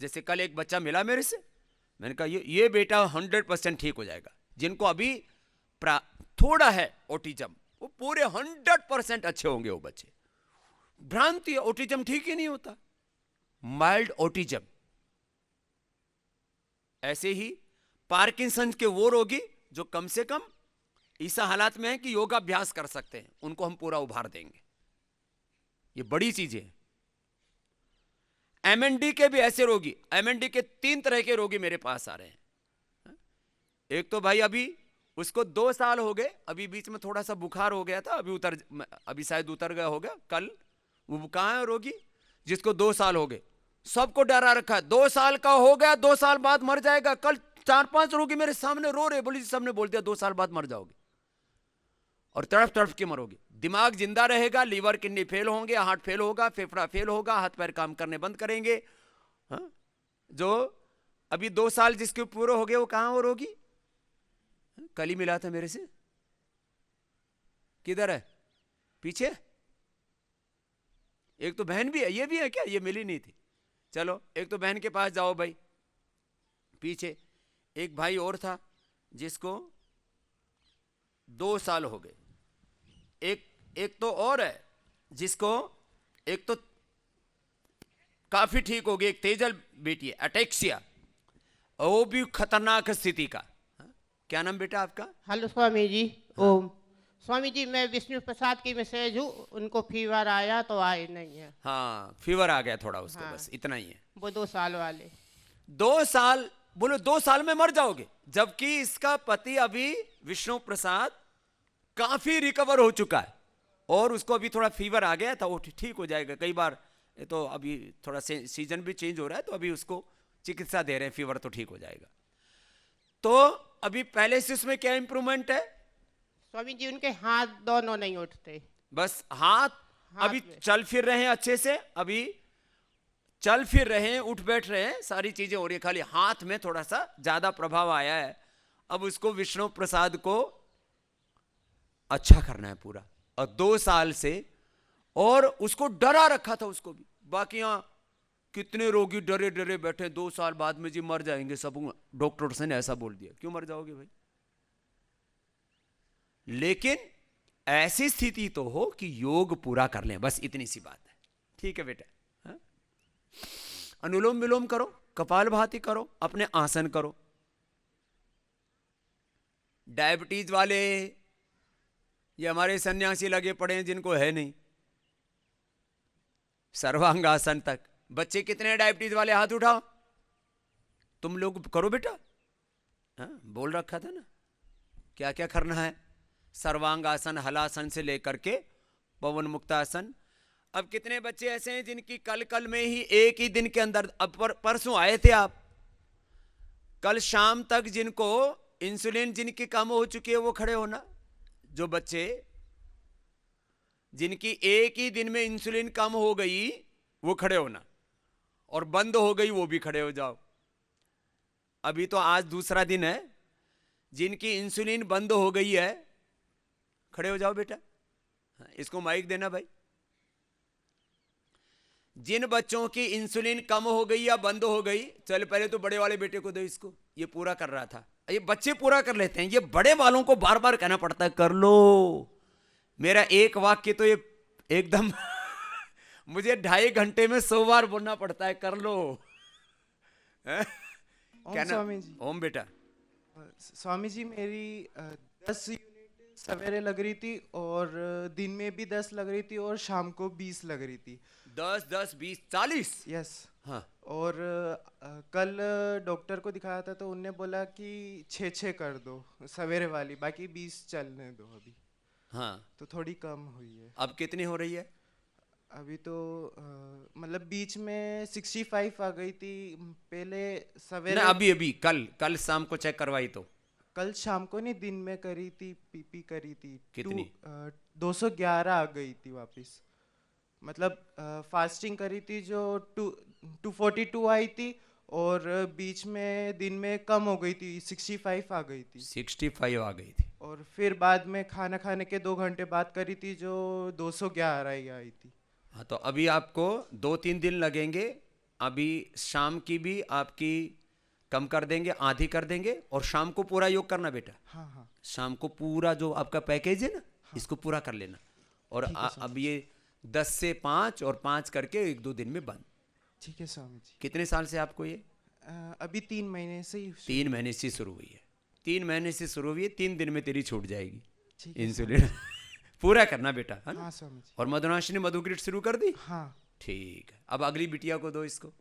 जैसे कल एक बच्चा मिला मेरे से, मैंने कहा ये बेटा 100% ठीक हो जाएगा। जिनको अभी थोड़ा है ऑटिज्म, वो पूरे 100% अच्छे होंगे वो बच्चे। भ्रांति है, ऑटिज्म ठीक ही नहीं होता, माइल्ड ऑटिज्म। ऐसे ही पार्किंसन के वो रोगी जो कम से कम ऐसा हालात में है कि योगाभ्यास कर सकते हैं, उनको हम पूरा उभार देंगे। ये बड़ी चीजें हैं। एमएनडी के भी ऐसे रोगी, एमएनडी के 3 तरह के रोगी मेरे पास आ रहे हैं। एक तो भाई अभी उसको 2 साल हो गए, अभी बीच में थोड़ा सा बुखार हो गया था, अभी शायद उतर गया होगा कल। वो कहाँ है रोगी जिसको 2 साल हो गए, सबको डरा रखा है, 2 साल का हो गया, 2 साल बाद मर जाएगा। कल 4-5 रोगी मेरे सामने रो रहे, बोली सबने बोल दिया 2 साल बाद मर जाओगे, और तड़फ तड़फ के मरोगे। दिमाग जिंदा रहेगा, लीवर किडनी फेल होंगे, हार्ट फेल होगा, फेफड़ा फेल होगा, हाथ पैर काम करने बंद करेंगे। हाँ? जो अभी 2 साल जिसके पूरे हो गए वो कहां वो रोगी? कल ही मिला था मेरे से, किधर है? पीछे। एक तो बहन भी है, ये भी है क्या? ये मिली नहीं थी। चलो एक तो बहन के पास जाओ भाई। पीछे एक भाई और था जिसको 2 साल हो गए। एक तो और है जिसको, एक तो काफी ठीक हो गई, एक तेजल बेटी है, अटेक्सिया, वो भी खतरनाक स्थिति का। क्या नाम बेटा आपका? हेलो स्वामी जी। ओम। स्वामी जी मैं विष्णु प्रसाद की मैसेज हूँ, उनको फीवर आया तो आए नहीं है। हाँ फीवर आ गया थोड़ा उसको। हाँ। बस इतना ही है। वो 2 साल वाले। 2 साल बोलो 2 साल में मर जाओगे, जबकि इसका पति अभी विष्णु प्रसाद काफी रिकवर हो चुका है, और उसको अभी थोड़ा फीवर आ गया था, वो ठीक हो जाएगा। कई बार ये तो अभी थोड़ा सीजन भी चेंज हो रहा है, तो अभी उसको चिकित्सा दे रहे हैं, फीवर तो ठीक हो जाएगा। तो अभी पहले से उसमें क्या इंप्रूवमेंट है? स्वामी जी उनके हाथ दोनों नहीं उठते। बस हाथ अभी में। चल फिर रहे हैं अच्छे से, अभी चल फिर रहे हैं, उठ बैठ रहे हैं, सारी चीजें हो रही है, खाली हाथ में थोड़ा सा ज्यादा प्रभाव आया है। अब उसको विष्णु प्रसाद को अच्छा करना है पूरा, और 2 साल से, और उसको डरा रखा था उसको भी। बाकी यहां कितने रोगी डरे डरे बैठे, 2 साल बाद में जी मर जाएंगे सब, डॉक्टर ने ऐसा बोल दिया। क्यों मर जाओगे भाई? लेकिन ऐसी स्थिति तो हो कि योग पूरा कर लें, बस इतनी सी बात है। ठीक है बेटा? हाँ? अनुलोम विलोम करो, कपालभाति करो, अपने आसन करो। डायबिटीज वाले, ये हमारे सन्यासी लगे पड़े हैं जिनको है नहीं, सर्वांगासन तक। बच्चे कितने डायबिटीज वाले? हाथ उठाओ। तुम लोग करो बेटा। हाँ? बोल रखा था ना क्या क्या करना है। सर्वांगासन, हलासन से लेकर के पवन मुक्तासन। अब कितने बच्चे ऐसे हैं जिनकी कल में ही, एक ही दिन के अंदर, अब परसों आए थे आप, कल शाम तक जिनको इंसुलिन जिनकी कम हो चुकी है वो खड़े होना। जो बच्चे जिनकी एक ही दिन में इंसुलिन कम हो गई वो खड़े होना, और बंद हो गई वो भी खड़े हो जाओ। अभी तो आज दूसरा दिन है। जिनकी इंसुलिन बंद हो गई है खड़े हो जाओ बेटा। इसको माइक देना भाई। जिन बच्चों की इंसुलिन कम हो गई या बंद हो गई, चल पहले तो बड़े वाले बेटे को दो, इसको, ये पूरा कर रहा था। ये बच्चे पूरा कर लेते हैं, ये बड़े वालों को बार बार कहना पड़ता है कर लो। मेरा एक वाक्य तो ये एकदम मुझे 2.5 घंटे में 100 बार बोलना पड़ता है, कर लो। ओम स्वामी जी। ओम बेटा। स्वामी जी मेरी 10 यूनिट सवेरे लग रही थी, और दिन में भी 10 लग रही थी, और शाम को 20 लग रही थी। 10, 10, 20, 40। यस। हाँ। और कल डॉक्टर को दिखाया था तो उनने बोला कि 6 कर दो सवेरे वाली, बाकी 20 चलने दो अभी। हाँ। तो थोड़ी कम हुई है। अब कितनी हो रही है? अभी तो मतलब बीच में 65 आ गई थी पहले सवेरे। ना अभी कल शाम को चेक करवाई तो? कल शाम को नहीं, दिन में करी थी, पीपी करी थी। कितनी? 211 आ गई थी वापस। मतलब फास्टिंग करी थी जो 242 आई थी, और बीच में दिन में कम हो गई थी, 65 आ गई थी। 65 आ गई थी। और फिर बाद में खाना खाने के 2 घंटे बाद करी थी जो 211 ही आई थी। हाँ, तो अभी आपको 2-3 दिन लगेंगे। अभी शाम की भी आपकी कम कर देंगे, आधी कर देंगे, और शाम को पूरा योग करना बेटा। हाँ हाँ शाम को पूरा जो आपका पैकेज है ना, इसको पूरा कर लेना। और अब ये 10 से 5 और 5 करके 1-2 दिन में बंद। ठीक है स्वामी जी। कितने साल से आपको ये? अभी 3 महीने से ही 3 महीने से शुरू हुई है। 3 महीने से शुरू हुई है, 3 दिन में तेरी छूट जाएगी ठीक है इंसुलिन। पूरा करना बेटा, है ना? हाँ स्वामी जी। और मधुनाश ने मधुग्रिट शुरू कर दी? हाँ ठीक है। अब अगली बिटिया को दो इसको।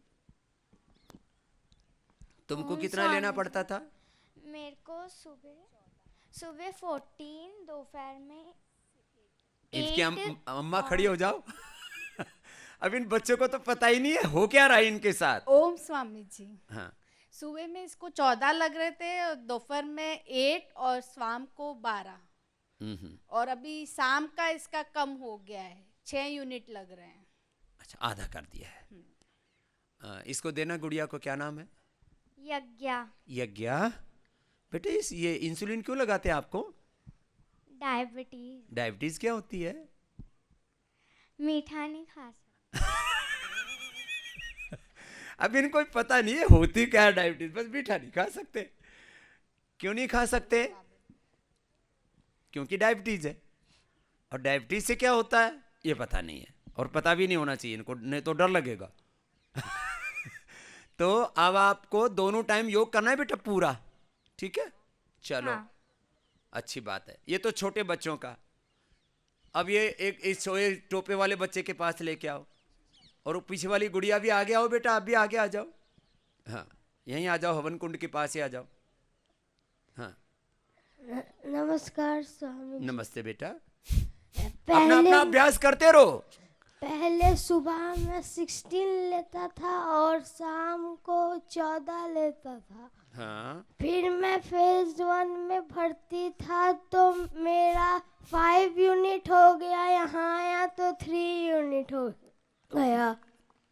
तुमको ओम कितना स्वामी लेना जी। पड़ता था? मेरे को सुबह सुबह 14, दोपहर में इनकी 8 अम्मा खड़ी हो जाओ। अब इन बच्चों को तो पता ही नहीं है हो क्या रहा है इनके साथ। ओम स्वामी जी। हाँ, सुबह में इसको 14 लग रहे थे, और दोपहर में 8 और शाम को 12, और अभी शाम का इसका कम हो गया है, 6 यूनिट लग रहे हैं। अच्छा, आधा कर दिया है। इसको देना गुड़िया को। क्या नाम है? यज्ञा। यज्ञा। बेटे ये इंसुलिन क्यों लगाते हैं आपको? डायबिटीज। डायबिटीज क्या होती है? मीठा नहीं खा सकते। अब इनको पता नहीं है होती क्या है डायबिटीज, बस मीठा नहीं खा सकते। क्यों नहीं खा सकते? क्योंकि डायबिटीज है। और डायबिटीज से क्या होता है ये पता नहीं है, और पता भी नहीं होना चाहिए इनको, नहीं तो डर लगेगा। तो अब आपको दोनों टाइम योग करना है बेटा पूरा, ठीक है? चलो, हाँ। अच्छी बात है। ये तो छोटे बच्चों का। अब ये एक इस टोपे वाले बच्चे के पास लेके आओ, और वो पीछे वाली गुड़िया भी आगे आओ बेटा, आप भी आगे आ जाओ। हाँ, यहीं आ जाओ, हवन कुंड के पास ही आ जाओ। हाँ, नमस्कार स्वामी जी। नमस्ते बेटा। अपना अपना अभ्यास करते रहो। पहले सुबह में 16 लेता था और शाम को 14 लेता था। हाँ, फिर मैं फेज 1 में भर्ती था तो मेरा 5 यूनिट हो गया, यहाँ आया तो 3 यूनिट हो गया।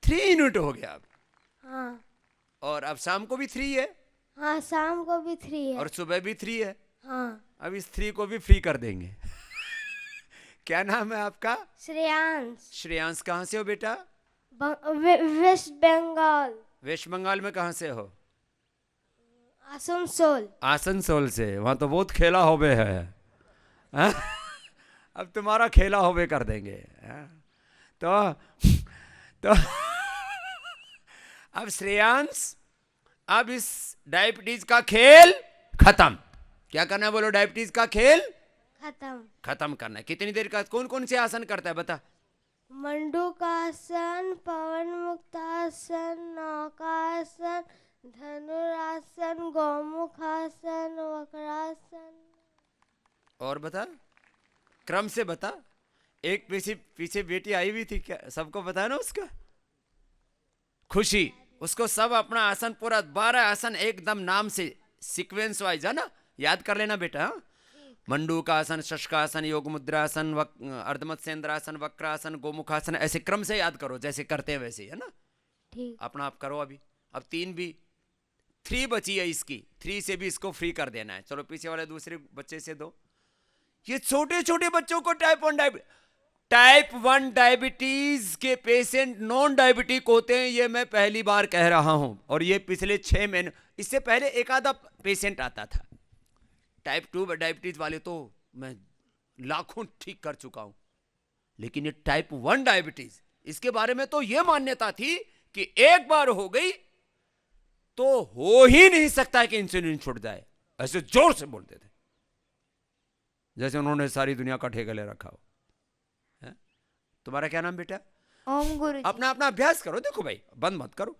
3 यूनिट हो गया अब। हाँ और अब शाम को भी 3 है, हाँ, शाम को भी 3 है। और सुबह भी 3 है। हाँ, अब इस 3 को भी फ्री कर देंगे। क्या नाम है आपका? श्रेयांश। श्रेयांश। कहाँ से हो बेटा? वेस्ट बंगाल, वेस्ट बंगाल में कहाँ से हो? आसनसोल। आसनसोल से। वहाँ तो बहुत खेला होबे है। हाँ? अब तुम्हारा खेला होबे कर देंगे। हाँ? तो अब श्रेयांश, अब इस डायबिटीज का खेल खत्म। क्या करना है बोलो? डायबिटीज का खेल खत्म करना है। कितनी देर का? कौन कौन से आसन करता है बता? मंडूकासन, पवन मुक्तासन, नौकासन, धनुरासन, गौमुखासन, वक्रासन। और बता, क्रम से बता। एक पीछे पीछे बेटी आई हुई थी, क्या सबको पता है ना उसका? खुशी। उसको सब अपना आसन पूरा 12 आसन एकदम नाम से सीक्वेंस वाइज, है ना? याद कर लेना बेटा। हाँ? मंडूकासन, शशकासन, योग मुद्रासन, अर्धमत्स्येंद्रासन, वक्रासन, गोमुखासन, ऐसे क्रम से याद करो जैसे करते हैं वैसे, है ना? ठीक। अपना आप करो। अभी अब 3 भी 3 बची है इसकी। 3 से भी इसको फ्री कर देना है। चलो पीछे वाले दूसरे बच्चे से दो। ये छोटे छोटे बच्चों को टाइप 1 डायबिटीज के पेशेंट नॉन डायबिटिक होते हैं, ये मैं पहली बार कह रहा हूं। और ये पिछले 6 महीने, इससे पहले एक आधा पेशेंट आता था। टाइप 2 डायबिटीज वाले तो मैं लाखों ठीक कर चुका हूं, लेकिन ये टाइप 1 डायबिटीज, इसके बारे में तो ये मान्यता थी कि एक बार हो गई तो हो ही नहीं सकता है कि इंसुलिन छूट जाए। ऐसे जोर से बोलते थे जैसे उन्होंने सारी दुनिया का ठेका ले रखा हो। है? तुम्हारा क्या नाम बेटा? ओम गुरुजी। अपना अपना अभ्यास करो। देखो भाई, बंद मत करो,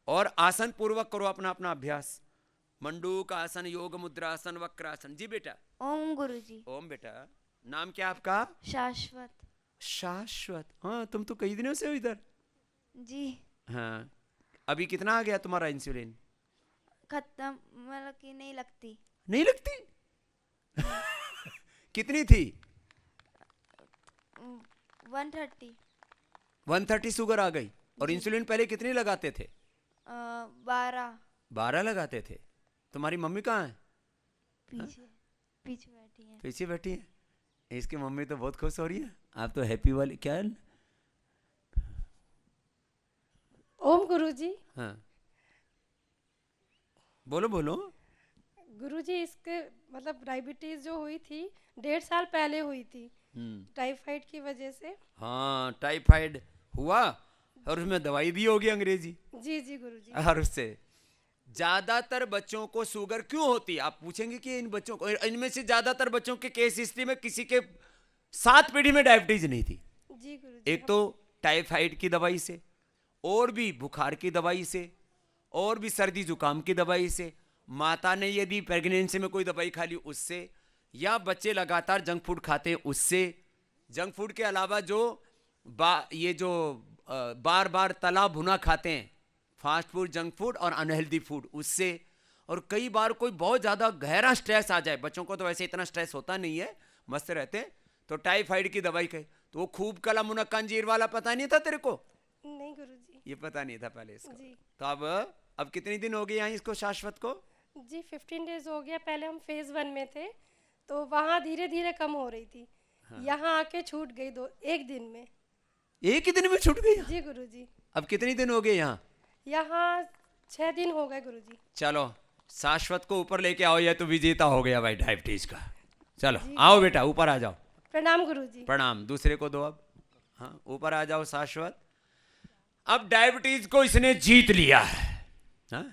और आसन पूर्वक करो अपना अपना अभ्यास। मंडूक आसन, योग मुद्रासन, वक्रासन। जी बेटा। ओम गुरुजी। ओम बेटा। नाम क्या आपका? शाश्वत। शाश्वत। हाँ, तुम तो कई दिनों से हो इधर। जी। हाँ, अभी कितना आ गया तुम्हारा इंसुलिन? खत्म, मतलब कि नहीं लगती। नहीं लगती? कितनी थी? 130। 130 शुगर आ गई। और इंसुलिन पहले कितनी लगाते थे? 12। 12 लगाते थे। तुम्हारी मम्मी कहाँ है? पीछे पीछे बैठी हैं। पीछे बैठी है। इसकी मम्मी तो बहुत खुश हो रही है। आप तो हैप्पी वाली क्या है? ओम गुरुजी। हाँ, बोलो बोलो। गुरुजी, इसके मतलब डायबिटीज जो हुई थी 1.5 साल पहले हुई थी टाइफाइड की वजह से। हाँ, टाइफाइड हुआ और उसमें दवाई भी होगी अंग्रेजी। जी जी गुरुजी। और उससे ज्यादातर बच्चों को शुगर क्यों होती है? आप पूछेंगे कि इन बच्चों को, इनमें से ज्यादातर बच्चों के केस हिस्ट्री में किसी के 7 पीढ़ी में डायबिटीज नहीं थी। जी गुरुजी। एक तो टाइफाइड की दवाई से, और भी बुखार की दवाई से, और भी सर्दी जुकाम की दवाई से, माता ने यदि प्रेगनेंसी में कोई दवाई खा ली उससे, या बच्चे लगातार जंक फूड खाते हैं उससे। जंक फूड के अलावा जो ये जो बार बार तला भुना खाते हैं, फास्ट फूड, जंक फूड और अनहेल्दी फूड, उससे। और कई बार कोई बहुत ज़्यादा गहरा स्ट्रेस आ जाए, बच्चों को तो वैसे इतना स्ट्रेस होता नहीं है, मस्त रहते हैं, तो टाइफाइड की दवाई कहे तो वो खूब कला मुनक्का अंजीर वाला पता नहीं था तेरे को? नहीं गुरुजी। ये पता नहीं था पहले इसको। जी। तो अब कितने दिन हो गए यहाँ इसको शाश्वत को? जी 15 डेज हो गया। पहले हम फेज 1 में थे तो वहाँ धीरे धीरे कम हो रही थी। यहाँ आके छूट गई एक दिन में। एक ही दिन में छूट गई? जी गुरुजी। अब कितने दिन हो गए यहाँ? यहाँ 6 दिन हो गए गुरुजी। चलो शाश्वत को ऊपर लेके आओ, या तो विजेता हो गया भाई डायबिटीज का। चलो आओ बेटा, ऊपर आ जाओ। प्रणाम गुरुजी। प्रणाम। दूसरे को दो अब। हाँ, ऊपर आ जाओ शाश्वत। अब डायबिटीज को इसने जीत लिया है। हाँ,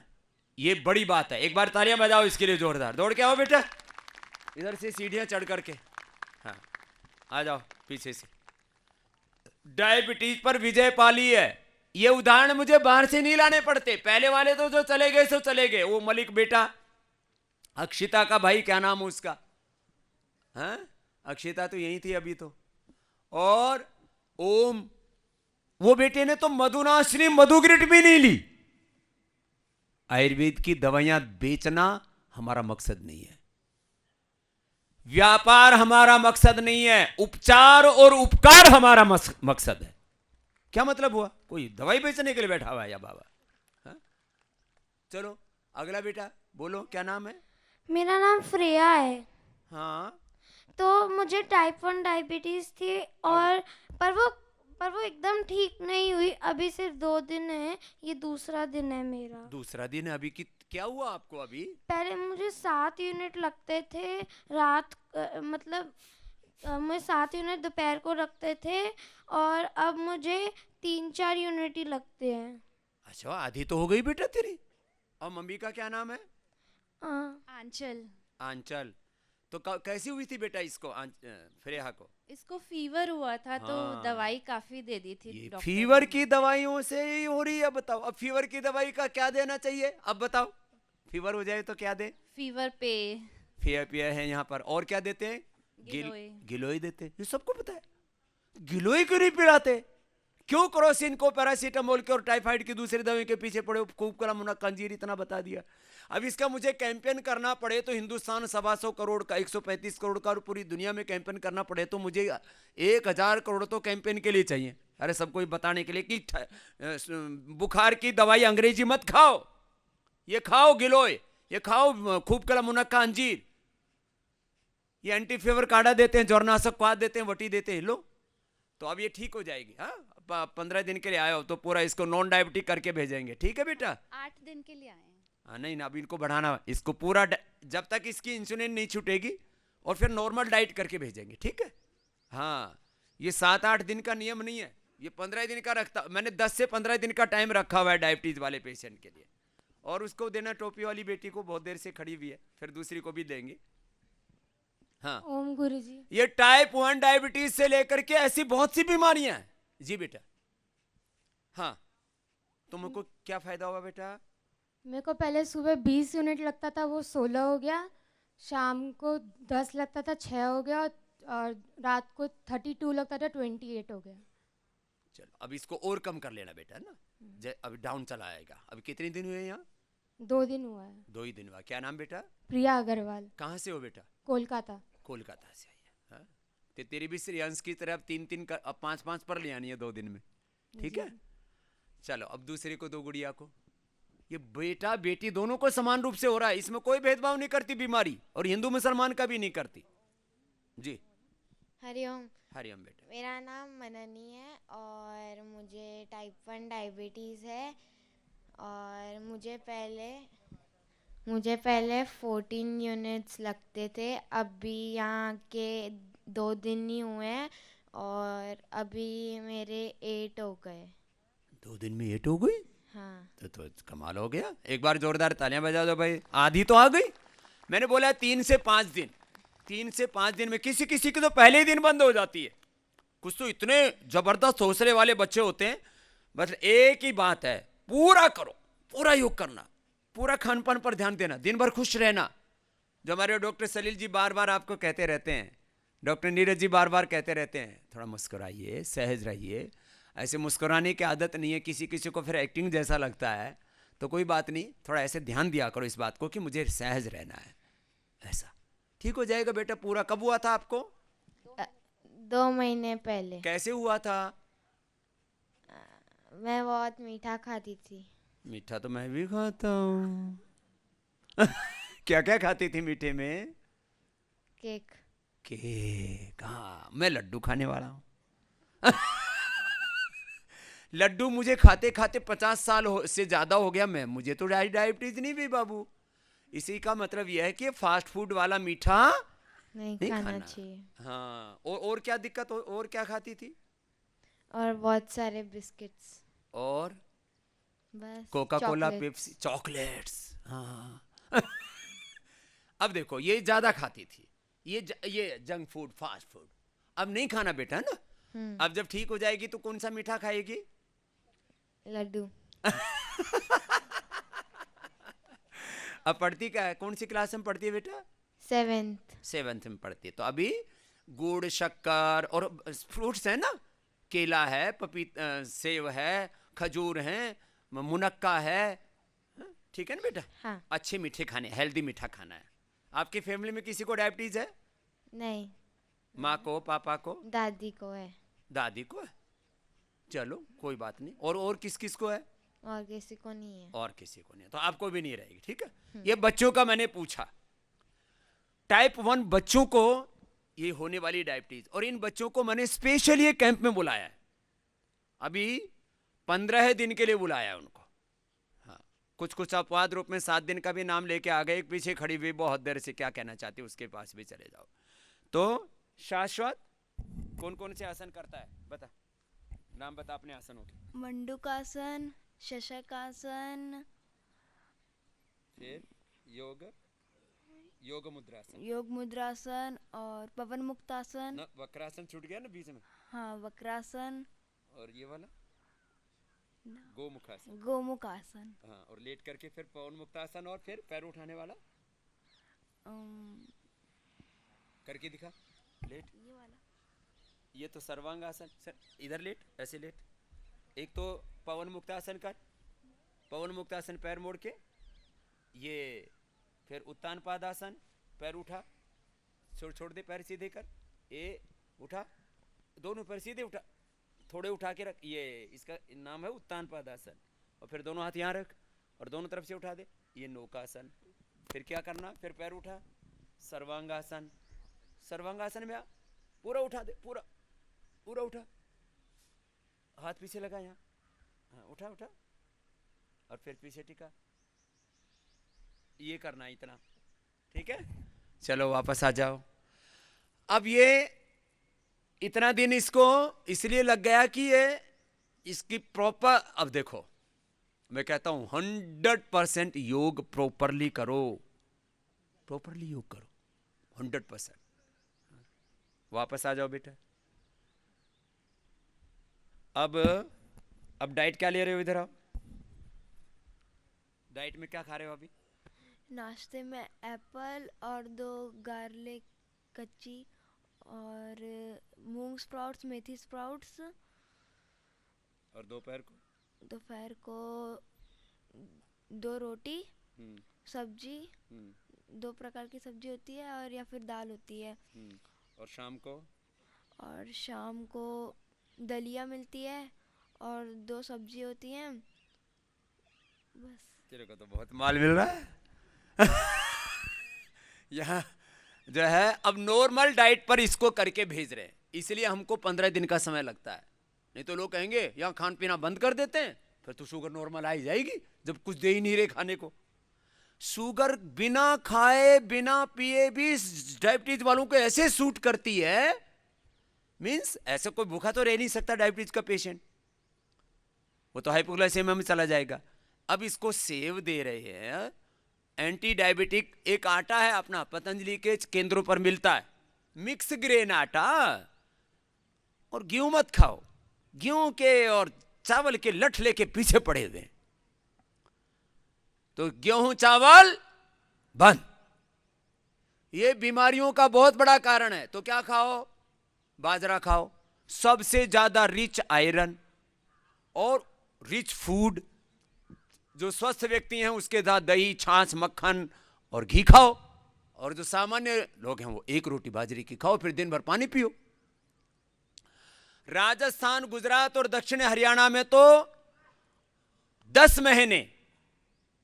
ये बड़ी बात है। एक बार तालियां बजाओ इसके लिए जोरदार। दौड़ के आओ बेटा, इधर से सीढ़ियां चढ़ करके। हाँ, आ जाओ पीछे से। डायबिटीज पर विजय पाली है। ये उदाहरण मुझे बाहर से नहीं लाने पड़ते, पहले वाले तो जो चले गए सो चले गए। वो मलिक बेटा, अक्षिता का भाई, क्या नाम है उसका? हाँ, अक्षिता तो यही थी अभी तो। और ओम, वो बेटे ने तो मधुनाशिनी मधुग्रिट भी नहीं ली। आयुर्वेद की दवाइयां बेचना हमारा मकसद नहीं है, व्यापार हमारा मकसद नहीं है, उपचार और उपकार हमारा मकसद है। क्या मतलब हुआ? कोई दवाई बेचने के लिए बैठा हुआ है या बाबा? हाँ? चलो अगला बेटा बोलो, क्या नाम है? मेरा नाम श्रेया है। हाँ, तो मुझे टाइप 1 डायबिटीज़ थी और पर वो एकदम ठीक नहीं हुई। अभी सिर्फ 2 दिन है, ये दूसरा दिन है मेरा। दूसरा दिन है अभी। क्या हुआ आपको अभी? पहले मुझे 7 यूनिट लगते थे रात मतलब मुझे 7 यूनिट दोपहर को लगते थे और अब मुझे 3-4 यूनिट ही लगते हैं। अच्छा, आधी तो हो गई बेटा तेरी। और मम्मी का क्या नाम है? आंचल। आंचल। तो कैसी हुई थी बेटा इसको, फ्रेहा को? इसको फीवर हुआ था तो हाँ। दवाई काफी दे दी थी ये डॉक्टर फीवर ने। की दवाइयों से ही हो रही है। बताओ, अब फीवर की दवाई का क्या देना चाहिए? अब बताओ, फीवर हो जाए तो क्या दे? फीवर पे फियर पियर है यहाँ पर। और क्या देते हैं? गिलोय। गिलोय देते हैं। ये सबको पता है। गिलोय क्यों नहीं पिलाते? क्यों क्रोसिन को, पैरासीटामोल के और टाइफाइड की दूसरी दवाई के पीछे पड़े? खूब कला मुनक्का अंजीर इतना बता दिया। अब इसका मुझे कैंपेन करना पड़े तो हिंदुस्तान 125 करोड़ का, 135 करोड़ का, और पूरी दुनिया में कैंपेन करना पड़े तो मुझे 1000 करोड़ तो कैंपेन के लिए चाहिए। अरे सबको ये बताने के लिए कि बुखार की दवाई अंग्रेजी मत खाओ, ये खाओ गिलोय, ये खाओ खूब कला मुनक्का अंजीर, ये एंटी फीवर काढ़ा देते हैं, ज्वरनाशक पाद देते हैं, वटी देते हैं। लो, तो अब ये ठीक हो जाएगी। हाँ, 15 दिन के लिए आए हो तो पूरा इसको नॉन डायबिटिक करके भेजेंगे। ठीक है बेटा? 8 दिन के लिए आए हैं। हाँ, नहीं ना, अभी इनको बढ़ाना, इसको पूरा जब तक इसकी इंसुलिन नहीं छूटेगी, और फिर नॉर्मल डाइट करके भेजेंगे। ठीक है? हाँ, ये 7-8 दिन का नियम नहीं है, ये 15 दिन का रखता। मैंने 10 से 15 दिन का टाइम रखा हुआ है डायबिटीज वाले पेशेंट के लिए। और उसको देना, टोपी वाली बेटी को बहुत देर से खड़ी हुई है, फिर दूसरी को भी देंगे। हाँ, ओम गुरुजी। ये टाइप 1 डायबिटीज से लेकर के ऐसी बहुत सी बीमारियां हैं। जी बेटा। हाँ, तुमको क्या फायदा होगा बेटा? मेरे को पहले सुबह 20 यूनिट लगता था, वो 16 हो गया। शाम को 10 लगता था, 6 हो गया। और रात को 32 लगता था, 28 हो गया। चलो अब इसको और कम कर लेना बेटा, ना अभी डाउन चला आएगा। अभी कितने दिन हुए यहाँ? 2 दिन हुआ है। 2 ही दिन हुआ। क्या नाम बेटा? प्रिया अग्रवाल, कहाँ से हो बेटा? कोलकाता। कोलकाता से आई है। हाँ? तो तेरी भी श्रेयांश की तरह 3-3 का, अब 5-5 पर ले आनी है 2 दिन में। ठीक है? चलो अब दूसरे को दो, गुड़िया को। ये बेटा बेटी दोनों को समान रूप से हो रहा है, इसमें कोई भेदभाव नहीं करती बीमारी, और हिंदू मुसलमान का भी नहीं करती। जी हरिओम। हरिओम बेटा। मेरा नाम मननी है और मुझे टाइप 1 डायबिटीज़ है और मुझे पहले 14 यूनिट्स लगते थे, अभी यहाँ के 2 दिन ही हुए हैं और अभी मेरे 8 हो गए। 2 दिन में 8 हो गई? हाँ। तो कमाल हो गया। एक बार जोरदार तालियां बजा दो भाई, आधी तो आ गई। मैंने बोला 3 से 5 दिन, 3 से 5 दिन में, किसी किसी की तो पहले ही दिन बंद हो जाती है। कुछ तो इतने जबरदस्त हौसले वाले बच्चे होते हैं। बस एक ही बात है, पूरा करो, पूरा योग करना, पूरा खान पान पर ध्यान देना, दिन भर खुश रहना। जो हमारे डॉक्टर सलील जी बार बार आपको कहते रहते हैं, डॉक्टर नीरज जी बार बार कहते रहते हैं, थोड़ा मुस्कुराइए, सहज रहिए। ऐसे मुस्कुराने की आदत नहीं है, किसी किसी को फिर एक्टिंग जैसा लगता है, तो कोई बात नहीं, थोड़ा ऐसे ध्यान दिया करो इस बात को कि मुझे सहज रहना है, ऐसा ठीक हो जाएगा बेटा। पूरा कब हुआ था आपको? 2 महीने पहले। कैसे हुआ था? मैं बहुत मीठा खाती थी। मीठा तो मैं भी खाता हूँ। क्या क्या खाती थी मीठे में? केक। केक, हाँ, मैं लड्डू खाने वाला हूँ। लड्डू मुझे खाते खाते 50 साल से ज्यादा हो गया। मैं, मुझे तो डायबिटीज नहीं भी बाबू। इसी का मतलब यह है कि फास्ट फूड वाला मीठा नहीं खाना खाना चाहिए। हाँ। और क्या दिक्कत और क्या खाती थी? और बहुत सारे बिस्किट्स और बस। Coca Cola, chocolates. Pepsi, chocolates, हाँ। अब देखो, ये ज्यादा खाती थी, ये जंक फूड, फास्ट फूड। अब नहीं खाना बेटा ना। अब जब ठीक हो जाएगी तो कौन सा मीठा खाएगी? लड्डू। अब पढ़ती क्या है, कौन सी क्लास में पढ़ती है बेटा? 7th में पढ़ती है। तो अभी गुड़, शक्कर और फ्रूट्स है ना, केला है, सेब है, खजूर है, मुनक्का है, ठीक है ना बेटा? हाँ। अच्छे मीठे खाने, हेल्दी मीठा खाना है। आपकी फैमिली में किसी को डायबिटीज है? नहीं। माँ को, पापा को? दादी को है। दादी को है? चलो कोई बात नहीं। और किस किस को है? और किसी को नहीं है। और किसी को नहीं, तो आपको भी नहीं रहेगी, ठीक है। ये बच्चों का मैंने पूछा। टाइप 1 बच्चों को ये होने वाली डायबिटीज, और इन बच्चों को मैंने स्पेशल ये कैंप में बुलाया है। अभी 15 दिन के लिए बुलाया है उनको। हाँ, कुछ अपवाद रूप में 7 दिन का भी नाम लेके आ गए। एक पीछे खड़ी हुई बहुत देर से क्या कहना चाहती है, उसके पास भी चले जाओ। तो शाश्वत कौन कौन से आसन करता है, बता, नाम बता अपने आसनों के। मंडूकासन, शशकासन, फिर योग मुद्रासन, योग मुद्रासन और पवन मुक्तासन। ना वक्रासन छूट गया ना बीच में। हाँ, वक्रासन। और ये वाला गोमुखासन। गोमुखासन। हाँ, और लेट करके फिर पवन मुक्तासन, और फिर पैर उठाने वाला करके दिखा, लेट। ये वाला। ये तो सर्वांगासन। सर इधर लेट, ऐसे लेट। एक तो पवन मुक्तासन कर, पवन मुक्तासन पैर मोड़ के, ये फिर उत्तान पादासन, पैर उठा, छोड़ दे, पैर सीधे कर, ए उठा, दोनों पैर सीधे उठा, थोड़े उठा के रख, ये इसका नाम है उत्तान पादासन। और फिर दोनों हाथ यहाँ रख और दोनों तरफ से उठा दे, ये नौकासन। फिर क्या करना, फिर पैर उठा, सर्वांगासन। सर्वांगासन में आ, पूरा उठा दे, पूरा उठा, हाथ पीछे लगा यहाँ, हाँ, उठा और फिर पीछे टिका। ये करना इतना, ठीक है। चलो वापस आ जाओ। अब ये इतना दिन इसको इसलिए लग गया कि ये इसकी प्रॉपर, अब देखो मैं कहता हूं 100% योग प्रॉपरली करो, प्रॉपरली योग करो 100%। वापस आ जाओ बेटा। अब डाइट क्या ले रहे हो, इधर आओ। डाइट में क्या खा रहे हो अभी? नाश्ते में एप्पल और 2 गार्लिक कच्ची और मूंग स्प्राउट्स, मेथी स्प्राउट्स। और दोपहर को 2 रोटी, सब्जी, 2 प्रकार की सब्जी होती है और या फिर दाल होती है। और शाम को दलिया मिलती है और 2 सब्जी होती हैं, बस। तेरे को तो बहुत माल मिल रहा है। यहाँ जो है अब नॉर्मल डाइट पर इसको करके भेज रहे हैं, इसलिए हमको 15 दिन का समय लगता है। नहीं तो लोग कहेंगे यहाँ खान पीना बंद कर देते हैं, फिर तो शुगर नॉर्मल आ ही जाएगी जब कुछ दे ही नहीं रहे खाने को। शुगर बिना खाए बिना पिए भी डायबिटीज वालों को ऐसे सूट करती है, मींस ऐसे कोई भूखा तो रह नहीं सकता डायबिटीज का पेशेंट, वो तो हाइपोग्लाइसेमिया में चला जाएगा। अब इसको सेव दे रहे हैं एंटी डायबिटिक। एक आटा है अपना पतंजलि के केंद्रों पर मिलता है, मिक्स ग्रेन आटा, और गेहूं मत खाओ, गेहूं के और चावल के लठ लेके पीछे पड़े हुए। तो गेहूं चावल बंद, ये बीमारियों का बहुत बड़ा कारण है। तो क्या खाओ? बाजरा खाओ, सबसे ज्यादा रिच आयरन और रिच फूड। जो स्वस्थ व्यक्ति हैं उसके साथ दही, छाछ, मक्खन और घी खाओ, और जो सामान्य लोग हैं वो एक रोटी बाजरे की खाओ, फिर दिन भर पानी पियो। राजस्थान, गुजरात और दक्षिण हरियाणा में तो 10 महीने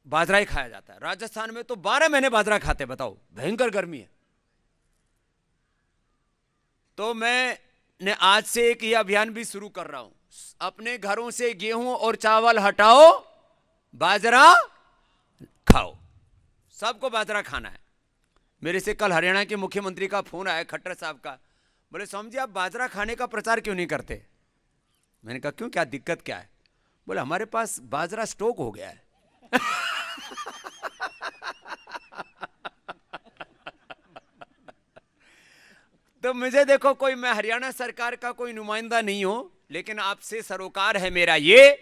बाजरा ही खाया जाता है। राजस्थान में तो 12 महीने बाजरा खाते, बताओ, भयंकर गर्मी है। तो मैं आज से एक ये अभियान भी शुरू कर रहा हूं, अपने घरों से गेहूं और चावल हटाओ, बाजरा खाओ। सबको बाजरा खाना है। मेरे से कल हरियाणा के मुख्यमंत्री का फोन आया, खट्टर साहब का। बोले स्वामी जी आप बाजरा खाने का प्रचार क्यों नहीं करते? मैंने कहा क्यों, क्या दिक्कत क्या है? बोले हमारे पास बाजरा स्टॉक हो गया है। तो मुझे देखो, कोई मैं हरियाणा सरकार का कोई नुमाइंदा नहीं हूं, लेकिन आपसे सरोकार है मेरा। ये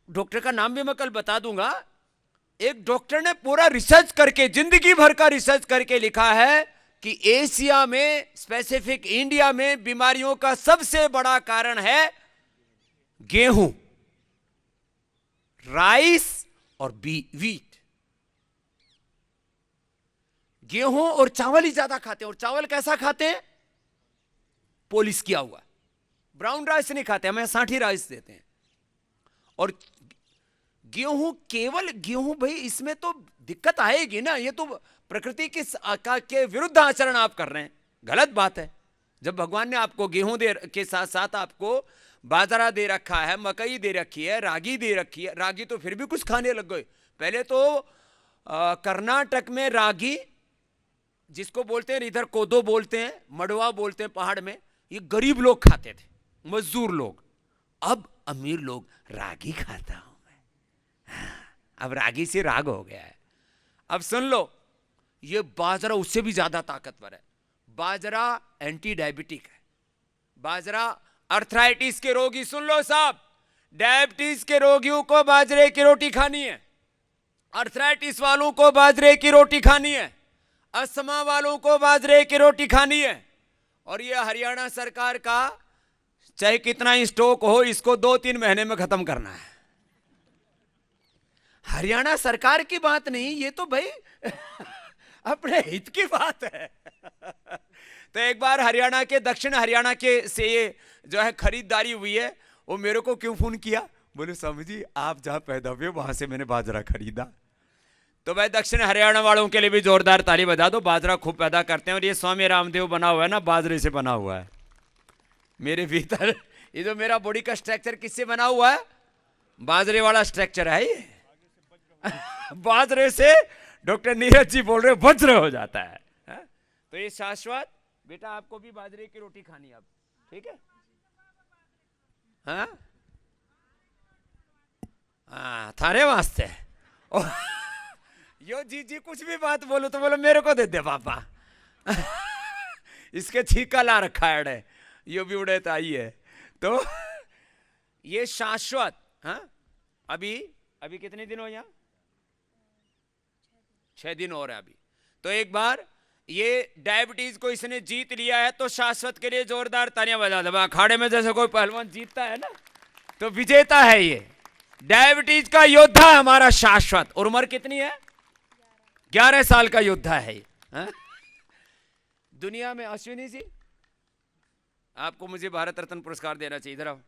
डॉक्टर का नाम भी मैं कल बता दूंगा। एक डॉक्टर ने पूरा रिसर्च करके, जिंदगी भर का रिसर्च करके लिखा है कि एशिया में, स्पेसिफिक इंडिया में बीमारियों का सबसे बड़ा कारण है गेहूं, राइस और वीट। गेहूं और चावल ही ज्यादा खाते हैं। और चावल कैसा खाते हैं? पॉलिश किया हुआ। ब्राउन राइस नहीं खाते, हमें साठी राइस देते हैं। और गेहूं, केवल गेहूं, भाई इसमें तो दिक्कत आएगी ना। ये तो प्रकृति के विरुद्ध आचरण आप कर रहे हैं, गलत बात है। जब भगवान ने आपको गेहूं के साथ साथ आपको बाजरा दे रखा है, मकई दे रखी है, रागी दे रखी है। रागी तो फिर भी कुछ खाने लग गए। पहले तो कर्नाटक में रागी, जिसको बोलते हैं इधर कोदो बोलते हैं, मड़वा बोलते हैं पहाड़ में, ये गरीब लोग खाते थे, मजदूर लोग। अब अमीर लोग रागी खाता हूं मैं। अब रागी से राग हो गया है। अब सुन लो, ये बाजरा उससे भी ज्यादा ताकतवर है। बाजरा एंटी डायबिटिक है। बाजरा अर्थराइटिस के रोगी, सुन लो साहब, डायबिटीज के रोगियों को बाजरे की रोटी खानी है, अर्थराइटिस वालों को बाजरे की रोटी खानी है, अस्थमा वालों को बाजरे की रोटी खानी है। और ये हरियाणा सरकार का चाहे कितना ही स्टॉक हो, इसको 2-3 महीने में खत्म करना है। हरियाणा सरकार की बात नहीं, ये तो भाई अपने हित की बात है। तो एक बार हरियाणा के, दक्षिण हरियाणा के से ये जो है खरीदारी हुई है, वो मेरे को क्यों फोन किया? बोले स्वामी जी आप जहां पैदा हुए वहां से मैंने बाजरा खरीदा। तो भाई दक्षिण हरियाणा वालों के लिए भी जोरदार ताली बजा दो। बाजरा खूब पैदा करते हैं। और ये स्वामी रामदेव बना हुआ है ना, बाजरे से बना हुआ है। मेरे भीतर ये जो मेरा बॉडी का स्ट्रक्चर किससे बना हुआ है? बाजरे वाला स्ट्रक्चर है ये। बाजरे से डॉक्टर नीरज जी बोल रहे वज्र हो जाता है। तो ये शाश्वत, बेटा आपको भी बाजरे की रोटी खानी है अब, ठीक है? हाँ थारे वास्ते। यो जी कुछ भी बात बोलो तो बोलो मेरे को दे दे पापा। इसके छीका ला रखा है, यो भी उड़े आई है। तो ये शाश्वत। हाँ अभी कितने दिन हो यहाँ? 6 दिन हो रहे अभी। तो एक बार ये डायबिटीज को इसने जीत लिया है, तो शाश्वत के लिए जोरदार तालियां बजा दो। अखाड़े में जैसे कोई पहलवान जीतता है ना, तो विजेता है ये। डायबिटीज का योद्धा है हमारा शाश्वत। और उम्र कितनी है? 11 साल का योद्धा है ये। दुनिया में अश्विनी जी, आपको मुझे भारत रत्न पुरस्कार देना चाहिए। इधर आओ।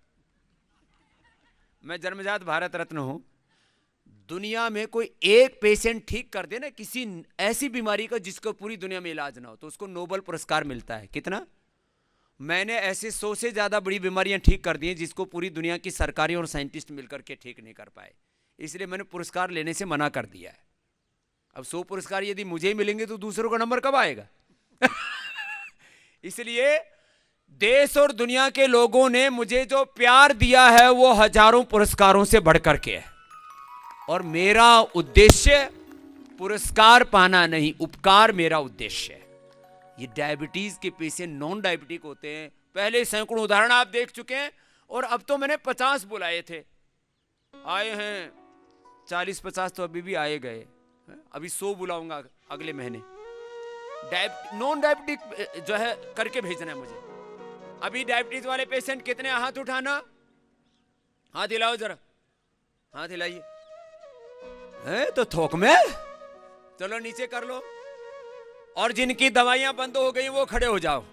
मैं जन्मजात भारत रत्न हूं। दुनिया में कोई एक पेशेंट ठीक कर दे ना किसी ऐसी बीमारी का जिसको पूरी दुनिया में इलाज ना हो, तो उसको नोबेल पुरस्कार मिलता है। कितना? मैंने ऐसे 100 से ज़्यादा बड़ी बीमारियां ठीक कर दी हैं जिसको पूरी दुनिया की सरकारें और साइंटिस्ट मिलकर के ठीक नहीं कर पाए, इसलिए मैंने पुरस्कार लेने से मना कर दिया है। अब 100 पुरस्कार यदि मुझे ही मिलेंगे तो दूसरों का नंबर कब आएगा? इसलिए देश और दुनिया के लोगों ने मुझे जो प्यार दिया है वो हजारों पुरस्कारों से बढ़कर के है, और मेरा उद्देश्य पुरस्कार पाना नहीं, उपकार मेरा उद्देश्य है। ये डायबिटीज के पेशेंट नॉन डायबिटिक होते हैं, पहले सैकड़ों उदाहरण आप देख चुके हैं, और अब तो मैंने 50 बुलाए थे, आए हैं 40-50 तो अभी भी आए गए, अभी 100 बुलाऊंगा अगले महीने। नॉन डायबिटिक जो है करके भेजना है मुझे। अभी डायबिटीज वाले पेशेंट कितने? हाथ उठाना, हाथ हिलाओ जरा, हाथ हिलाइए। तो थोक में, चलो नीचे कर लो। और जिनकी दवाइयां बंद हो गई वो खड़े हो जाओ,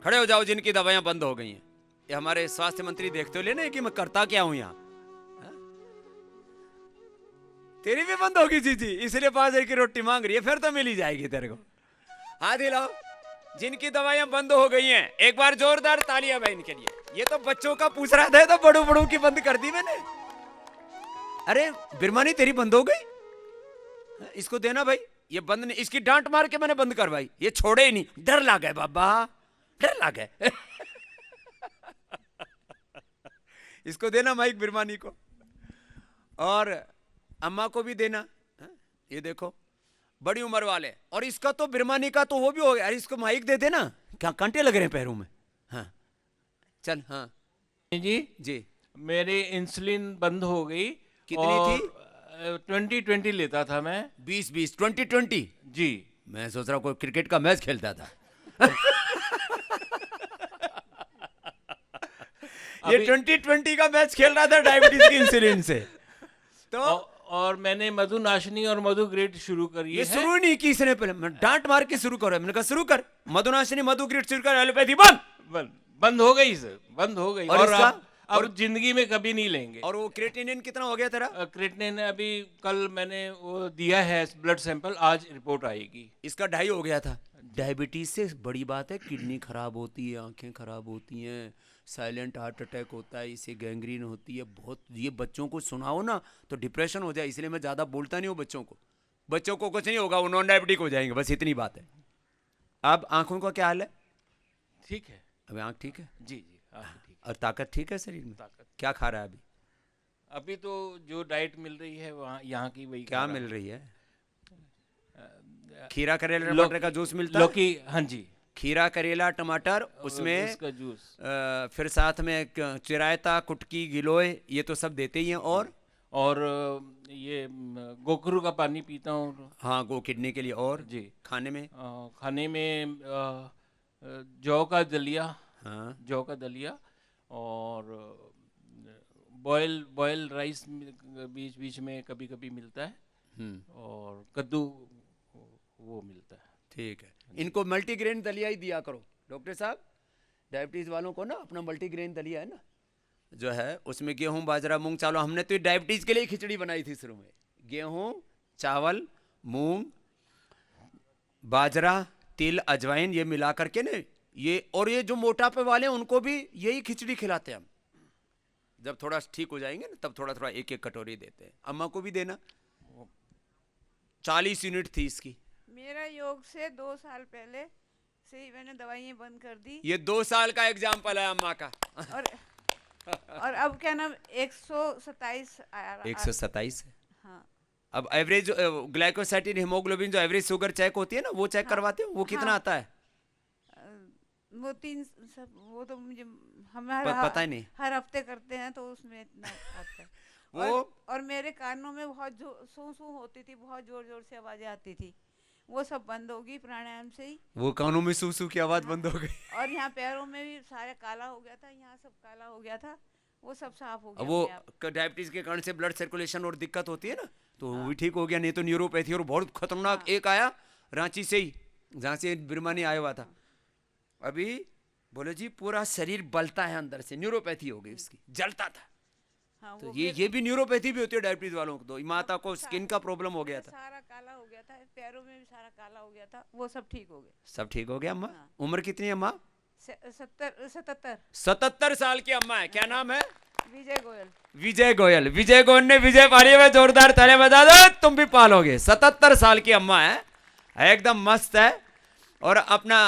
खड़े हो जाओ जिनकी दवाइयां बंद हो गई हैं। ये हमारे स्वास्थ्य मंत्री देखते हो लेना कि मैं करता क्या हूं यहां। तेरी भी बंद होगी जी, इसलिए 5 की रोटी मांग रही है, फिर तो मिल ही जाएगी तेरे को। हाथ हिलाओ जिनकी दवाइयां बंद हो गई हैं, एक बार जोरदार तालियां भाई इनके लिए। ये तो बच्चों का पूछ रहा था, तो बड़ों बड़ों की बंद कर दी मैंने। अरे बिरमानी तेरी बंद हो गई, इसको देना भाई, ये बंद नहीं, इसकी डांट मार के मैंने बंद करवाई, ये छोड़े ही नहीं, डर लग गए बाबा, डर लग गए। इसको देना माइक बिरमानी को, और अम्मा को भी देना। ये देखो बड़ी उम्र वाले, और इसका तो बिरमानी का तो वो भी हो गया। अरे इसको माइक दे देना, क्या कांटे लग रहे हैं पैरों में। हाँ चल। हाँ जी मेरी इंसुलिन बंद हो गई। कितनी थी? 20 लेता था मैं। 20 20 जी। मैं सोच रहा हूँ कोई क्रिकेट का मैच खेलता था। ये 20 का मैच खेल रहा था डायबिटीज की इंसुलिन से। तो और मैंने मधुनाशिनी और मधु ग्रेड शुरू करी है। ये शुरू नहीं की इसने, पहले मैं डांट मार के शुरू करो, मैंने कहा शुरू कर, मधुनाशिनी मधु ग्रेड शुरू कर, एलोपैथी बंद हो गई सर, बंद हो गई। और अब जिंदगी में कभी नहीं लेंगे। और वो क्रेटिनिन कितना हो गया तेरा? क्रेटिनिन अभी कल मैंने वो दिया है ब्लड सैंपल, आज रिपोर्ट आएगी। इसका 2.5 हो गया था। डायबिटीज से बड़ी बात है किडनी खराब होती है, आंखें खराब होती हैं, साइलेंट हार्ट अटैक होता है, इसे गैंग्रीन होती है बहुत। ये बच्चों को सुनाओ ना तो डिप्रेशन हो जाए, इसलिए मैं ज़्यादा बोलता नहीं हूँ बच्चों को। बच्चों को कुछ नहीं होगा, वो नॉन डायबिटिक हो जाएंगे, बस इतनी बात है। अब आंखों का क्या हाल है? ठीक है, अभी आंख ठीक है? जी जी ठीक। और ताकत ठीक है शरीर में? ताकत क्या खा रहा है अभी? अभी तो जो डाइट मिल रही है वहाँ यहाँ की वही। क्या मिल रही है? खीरा करेला टमाटर का जूस मिलता है? लौकी, हाँ जी, खीरा करेला टमाटर, उसमें उसका जूस, फिर साथ में चिरायता, कुटकी, गिलोय, ये तो सब देते ही हैं। और ये गोखरू का पानी पीता हूँ। हाँ, गो किडनी के लिए। और जी खाने में? खाने में जौ का दलिया। हाँ, जौ का दलिया, और बॉयल राइस बीच बीच में कभी कभी मिलता है, और कद्दू वो मिलता है। ठीक है, इनको मल्टीग्रेन दलिया ही दिया करो डॉक्टर साहब। डायबिटीज वालों को ना अपना मल्टीग्रेन दलिया है ना जो है, उसमें गेहूं, बाजरा, मूंग, चावल। हमने तो डायबिटीज के लिए खिचड़ी बनाई थी शुरू में। गेहूं, चावल, मूंग, बाजरा, तिल, अजवाइन, ये मिला करके ना ये। और ये जो मोटापे वाले हैं उनको भी यही खिचड़ी खिलाते हैं हम। जब थोड़ा ठीक हो जाएंगे ना तब थोड़ा थोड़ा एक एक कटोरी देते हैं। अम्मा को भी देना। 40 यूनिट थी इसकी। मेरा योग से 2 साल पहले से ही मैंने दवाइयाँ बंद कर दी। ये 2 साल का एग्जाम्पल है अम्मा का। और अब क्या नाम 127 आया। 127 है। हाँ। अब एवरेज ग्लाइकोसाइटिन हीमोग्लोबिन जो एवरेज शुगर चेक होती है ना वो चेक करवाते हो, वो कितना आता है? वो 3 सब, वो तो मुझे हमारा पता ही नहीं, हर हफ्ते करते हैं तो उसमें इतना आता है। वो और मेरे कानों में बहुत सू सू होती थी, बहुत जोर जोर से आवाजें आती थी, वो सब बंद हो गई प्राणायाम से ही। वो कानों में सू सू की आवाज बंद हो गई। और यहाँ पैरों में भी सारा काला हो गया था, यहाँ सब काला हो गया था, वो सब साफ हो गया। वो डायबिटीज के कारण से ब्लड सर्कुलेशन और दिक्कत होती है ना, तो वो भी ठीक हो गया। नहीं तो न्यूरोपैथी और बहुत खतरनाक एक आया रांची से ही, जहाँ से बिरमानी आया हुआ था। अभी बोले जी पूरा शरीर बलता है अंदर से, न्यूरोपैथी हो गई उसकी, जलता था। हाँ, तो वो ये भी न्यूरोपैथी भी होती है डायबिटीज वालों को। तो माता को स्किन का प्रॉब्लम हो गया था, सारा काला हो गया था, पैरों में भी सारा काला हो गया था, वो सब ठीक हो गया। सब ठीक हो गया अम्मा। हाँ। उम्र कितनी है अम्मा? 77। 77 साल की अम्मा है। क्या नाम है? विजय गोयल। विजय गोयल। विजय गोयल ने विजय पाली में जोरदार ताली बजा दो, तुम भी पालोगे। 77 साल की अम्मा है, एकदम मस्त है। और अपना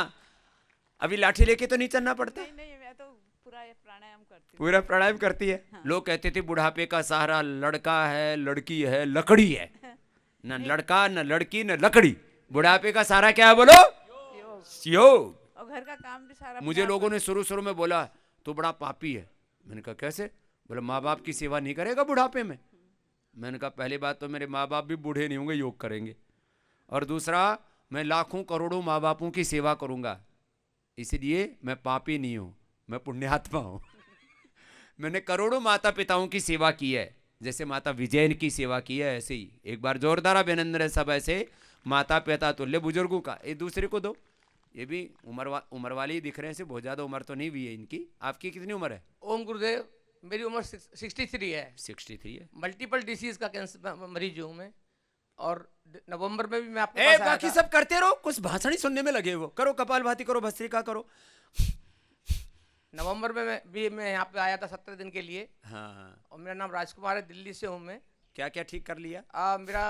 अभी लाठी लेके तो नहीं चलना पड़ता, नहीं, मैं तो पूरा ये प्राणायाम करती हूँ। पूरा प्राणायाम करती है। हाँ। लोग कहते थे बुढ़ापे का सहारा लड़का है, लड़की है, लकड़ी है। न लड़का न लड़की न लकड़ी, बुढ़ापे का सहारा क्या है बोलो? योग। और घर का काम भी सारा मुझे लोगों ने शुरू में बोला तो बड़ा पापी है। मैंने कहा कैसे? बोले माँ बाप की सेवा नहीं करेगा बुढ़ापे में। मैंने कहा पहली बात तो मेरे माँ बाप भी बूढ़े नहीं होंगे, योग करेंगे। और दूसरा, मैं लाखों करोड़ों माँ बापों की सेवा करूंगा, इसलिए मैं पापी नहीं हूँ, मैं पुण्यात्मा हूँ। मैंने करोड़ों माता पिताओं की सेवा की है, जैसे माता विजयन की सेवा की है ऐसे ही। एक बार जोरदार अभिनंदन है सब ऐसे माता पिता तुल्य बुजुर्गों का। एक दूसरे को दो। ये भी उम्र वाले ही दिख रहे हैं, से बहुत ज़्यादा उम्र तो नहीं हुई है इनकी। आपकी कितनी उम्र है? ओम गुरुदेव, मेरी उम्र 63 है। 63 है। मल्टीपल डिसीज का कैंसर मरीज हूँ मैं। और नवंबर में भी मैं आपके ए, पास आया बाकी था। सब करते रहो, कुछ भाषण ही सुनने में लगे हो। करो कपालभाति करो, भस्त्रिका करो। नवंबर में मैं यहाँ पे आया था 17 दिन के लिए। हाँ। और मेरा नाम राजकुमार है, दिल्ली से हूँ मैं। क्या क्या ठीक कर लिया? मेरा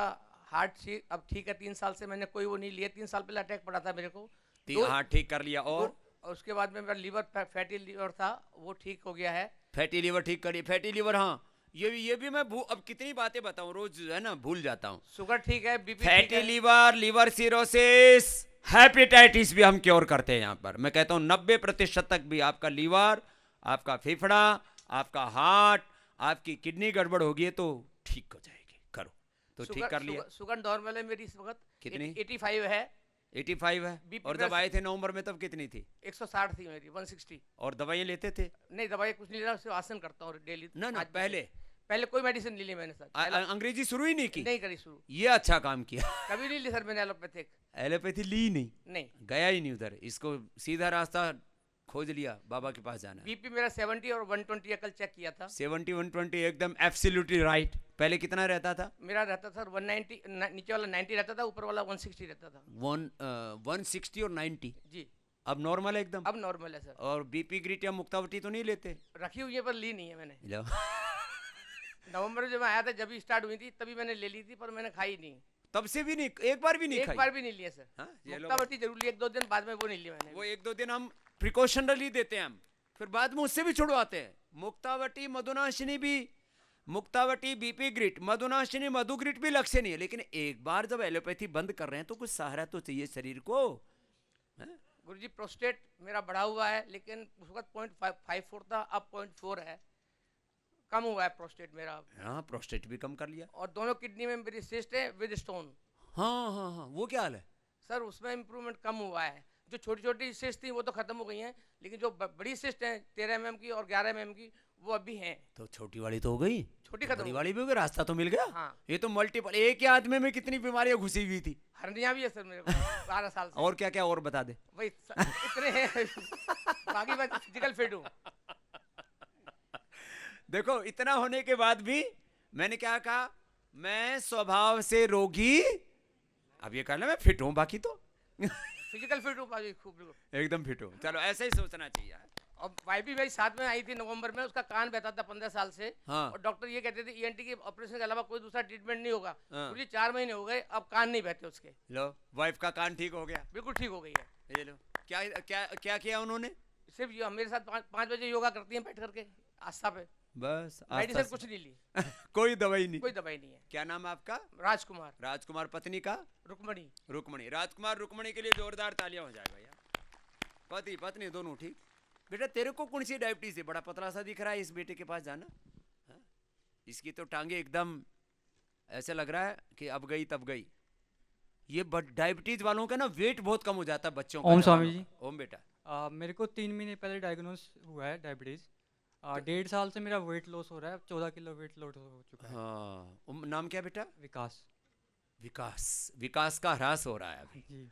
हार्ट अब ठीक है। 3 साल से मैंने कोई वो नहीं लिया। 3 साल पहले अटैक पड़ा था मेरे को। हाँ, ठीक कर लिया। और उसके बाद में मेरा लीवर, फैटी लीवर था, वो ठीक हो गया है। फैटी लीवर ठीक करिए। फैटी लीवर, हाँ, ये भी मैं अब कितनी बातें बताऊं, रोज है ना भूल जाता हूँ। शुगर ठीक है, BP fatty liver, liver cirrhosis, hepatitis भी हम क्योर करते हैं यहाँ पर। मैं कहता हूँ 90% तक भी आपका लीवर, आपका फेफड़ा, आपका हार्ट, आपकी किडनी गड़बड़ होगी है तो ठीक हो जाएगी। करो तो ठीक कर लिया। शुगर नॉर्मल है मेरी इस वक्त। कितनी? 85 है। 85 है। और जब आए थे नवंबर में तब कितनी थी? 160 थी मेरी, 160। और दवाइयाँ लेते थे? नहीं, दवाई कुछ नहीं लेता, सिर्फ आसन करता हूँ डेली। ना पहले कोई मेडिसिन नहीं ली मैंने सर। अंग्रेजी शुरू ही नहीं की? नहीं करी शुरू। ये अच्छा काम किया। कभी नहीं ली सर मैंने एलोपैथिक। एलोपैथी ली नहीं, गया ही नहीं उधर। इसको सीधा रास्ता खोज लिया, बाबा के पास जाना। बीपी मेरा 70 और 120 कल चेक किया था। 70 120 एकदम एब्सोल्युटली राइट। पहले कितना रहता था? मेरा रहता था 190, नीचे वाला 90 रहता था, ऊपर वाला 160 रहता था। 160 और 90 जी। अब नॉर्मल है एकदम? अब नॉर्मल है सर। और बीपी ग्रिट या मुक्तावटी तो नहीं लेते? रखी हुई है पर ली नहीं है मैंने। नवंबर में जब मैं आया था, जब भी स्टार्ट हुई थी तभी मैंने ले ली थी, पर मैंने खाई नहीं। तब से भी नहीं? एक बार भी नहीं खाई? एक बार भी नहीं लिया सर। हाँ, मुक्तावती जरूर ली, 1-2 दिन बाद में वो नहीं लिया मैंने। वो 1-2 दिन हम प्रिकॉशनली देते हैं हम, फिर बाद में उससे भी छुड़वाते हैं। मुक्तावटी, मधुनाशिनी भी, मुक्तावटी, बीपी ग्रिट, मधुनाशिनी, मधुग्रिट भी लक्ष्य नहीं है। लेकिन एक बार जब एलोपैथी बंद कर रहे हैं तो कुछ सहारा तो चाहिए शरीर को। गुरुजी, प्रोस्टेट मेरा बढ़ा हुआ है, लेकिन उस वक्त 0.54 था, अब 0.4 है। कम हुआ है प्रोस्टेट मेरा। हाँ, प्रोस्टेट भी कम कर लिया। और दोनों किडनी में मेरी सिस्ट है विद स्टोन। हाँ, वो क्या हाल है सर? उसमें इम्प्रूवमेंट कम हुआ है। जो छोटी छोटी सिस्ट थी वो तो खत्म हो गई हैं, लेकिन जो बड़ी सिस्ट है 13 mm की और 11 mm की, वो अभी हैं। तो छोटी वाली तो हो गई, छोटी खत्म, बड़ी वाली भी हो गई, रास्ता तो मिल गया। हाँ। ये तो मल्टीपल, एक ही आदमी में कितनी बीमारियां घुसी हुई थी। हर्निया भी है सर मेरे को 12 साल से। और क्या क्या और बता दे। वही इतने हैं। बाकी मैं फिजिकल फिट हूँ। देखो, इतना होने के बाद भी मैंने क्या कहा, मैं स्वभाव से रोगी, अब ये कहना मैं फिट हूं, बाकी तो फिजिकल फिट हूँ, बाकी खूब एकदम फिट हूँ। चलो, ऐसा ही सोचना चाहिए। और वाइफ भी मेरी साथ में आई थी नवंबर में, उसका कान बहता था 15 साल से। हाँ। और डॉक्टर ये कहते थे ईएनटी के ऑपरेशन के अलावा कोई दूसरा ट्रीटमेंट नहीं होगा। हाँ। मुझे 4 महीने हो गए, अब कान नहीं बहते उसके। लो, वाइफ का कान ठीक हो गया? बिल्कुल ठीक हो गई है। ये लो, क्या क्या क्या किया उन्होंने? सिर्फ मेरे साथ 5 बजे योगा करती हैं बैठ करके आस्था पे, बस। मेडिसिन कुछ नहीं ली। कोई दवाई नहीं? कोई दवाई नहीं है। क्या नाम है आपका? राजकुमार। राजकुमार, पत्नी का? रुक्मणी। रुक्मणी। राजकुमार रुक्मणी के लिए जोरदार तालियां हो जाएगा यार। पति पत्नी दोनों ठीक। बेटा, तेरे को कौन सी डायबिटीज है? बड़ा पतला सा दिख रहा है, इस बेटे के पास जाना। हाँ? इसकी तो टांगे एकदम ऐसे लग रहा है कि अब गई तब गई। ये डायबिटीज वालों का ना वेट बहुत कम हो जाता है बच्चों का। ओम स्वामी जी। ओम बेटा। मेरे को 3 महीने पहले डायग्नोस हुआ है डायबिटीज़। 1.5 साल से मेरा वेट लॉस हो रहा है, 14 किलो वेट लॉस हो चुका है। हाँ। नाम क्या बेटा? विकास। विकास का ह्रास हो रहा है अभी। जी।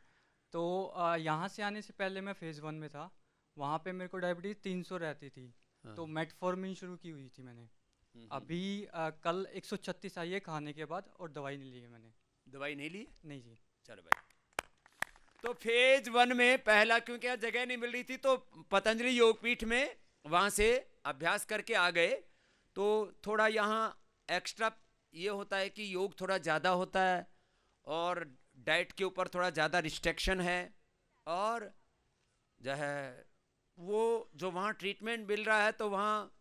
तो यहाँ से आने से पहले मैं फेज़ 1 में था, वहाँ पे मेरे को डायबिटीज़ 300 रहती थी। तो मेटफॉर्मिन शुरू की हुई थी मैंने। अभी कल 136 आई है खाने के बाद, और दवाई नहीं ली है मैंने। दवाई नहीं ली? नहीं जी। चलो भाई, तो फेज 1 में पहला, क्योंकि यहाँ जगह नहीं मिल रही थी तो पतंजलि योगपीठ में वहाँ से अभ्यास करके आ गए। तो थोड़ा यहाँ एक्स्ट्रा ये होता है कि योग थोड़ा ज़्यादा होता है और डाइट के ऊपर थोड़ा ज़्यादा रिस्ट्रिक्शन है, और जो है वो जो वहाँ ट्रीटमेंट मिल रहा है तो वहाँ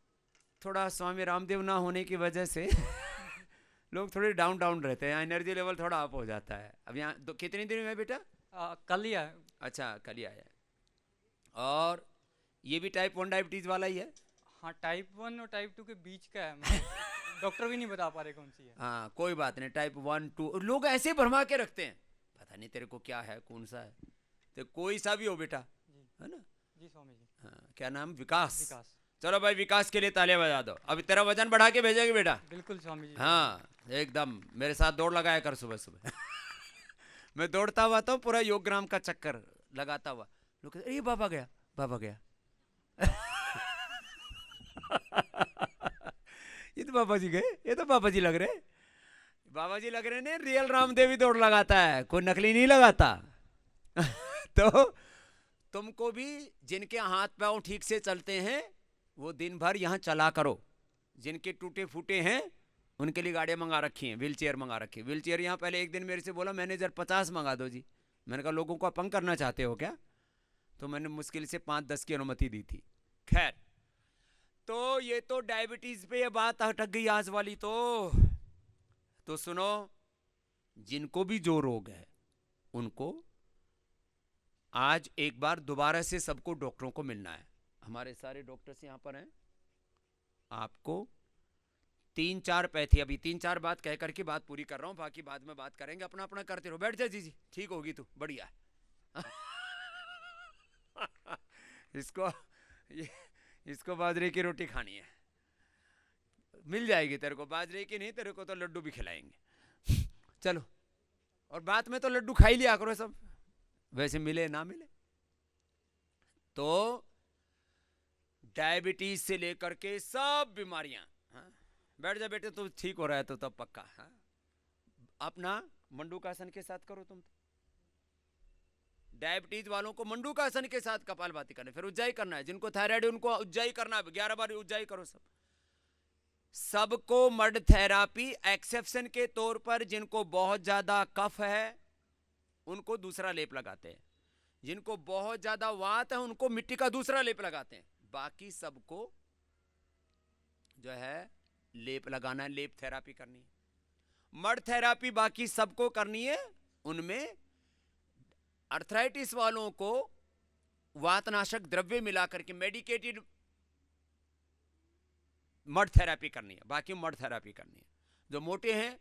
थोड़ा स्वामी रामदेव ना होने की वजह से लोग थोड़े डाउन रहते हैं, एनर्जी लेवल थोड़ा अप हो जाता है। अब यहाँ कितनी दिन में बेटा? कल ही आया। अच्छा, कल ही आया है। और ये भी टाइप 1 डायबिटीज वाला ही है? हाँ, टाइप 1 और टाइप 2 के बीच का है। डॉक्टर भी नहीं बता पा रहे कौन सी है। हाँ, कोई बात नहीं, टाइप 1 2 लोग ऐसे भरमा के रखते हैं, पता नहीं तेरे को क्या है, कौन सा है, तो कोई सा भी हो बेटा, है ना? जी स्वामी जी। हाँ, क्या नाम? विकास। विकास। चलो भाई, विकास के लिए तालियां बजा दो। अभी तेरा वजन बढ़ा के भेजेगी बेटा। बिल्कुल स्वामी जी। हाँ, एकदम मेरे साथ दौड़ लगाया कर सुबह सुबह। मैं दौड़ता हुआ तो पूरा योगग्राम का चक्कर लगाता हुआ, लोग कहते, अरे बाबा गया, बाबा गया। ये तो बाबा जी गए, ये तो बाबा जी लग रहे, बाबा जी लग रहे ने, रियल रामदेव ही दौड़ लगाता है, कोई नकली नहीं लगाता। तो तुमको भी जिनके हाथ पांव ठीक से चलते हैं वो दिन भर यहाँ चला करो, जिनके टूटे फूटे हैं उनके लिए गाड़ियाँ मंगा रखी हैं, व्हील चेयर मंगा रखी है। व्हील चेयर यहाँ पहले एक दिन मेरे से बोला मैनेजर 50 मंगा दो जी। मैंने कहा लोगों को अपंग करना चाहते हो क्या? तो मैंने मुश्किल से 5-10 की अनुमति दी थी। खैर, तो ये तो डायबिटीज पे ये बात अटक गई आज वाली। तो सुनो, जिनको भी जो रोग है उनको आज एक बार दोबारा से सबको डॉक्टरों को मिलना है। हमारे सारे डॉक्टर्स यहाँ पर हैं, आपको 3-4 पैथी, अभी 3-4 बात कह करके बात पूरी कर रहा हूँ, बाकी बाद में बात करेंगे, अपना अपना करते रहो। बैठ जा जी, ठीक होगी तू, बढ़िया। इसको बाजरे की रोटी खानी है, मिल जाएगी तेरे को, बाजरे की नहीं, तेरे को तो लड्डू भी खिलाएंगे। चलो, और बात में तो लड्डू खा ही लिया करो सब, वैसे मिले ना मिले। तो डायबिटीज से लेकर के सब बीमारियां, हाँ? बैठ जा बेटे, तो ठीक हो रहा है तो तब पक्का। हाँ? अपना मंडूकासन के साथ करो तुम। डायबिटीज वालों को मंडूकासन के साथ कपालभाति करना, फिर उज्जाई करना है। जिनको थायराइड है उनको उज्जाई करना है, 11 बार उज्जाई करो। सबको मड थेरापी, एक्सेप्शन के तौर पर जिनको बहुत ज्यादा कफ है उनको दूसरा लेप लगाते हैं, जिनको बहुत ज्यादा वात है उनको मिट्टी का दूसरा लेप लगाते हैं, बाकी सबको जो है लेप लगाना है, लेप थेरापी करनी है। मड थेरापी बाकी सबको करनी है, उनमें अर्थराइटिस वालों को वातनाशक द्रव्य मिलाकर के मेडिकेटेड मड थेरापी करनी है, बाकी मड थेरापी करनी है। जो मोटे हैं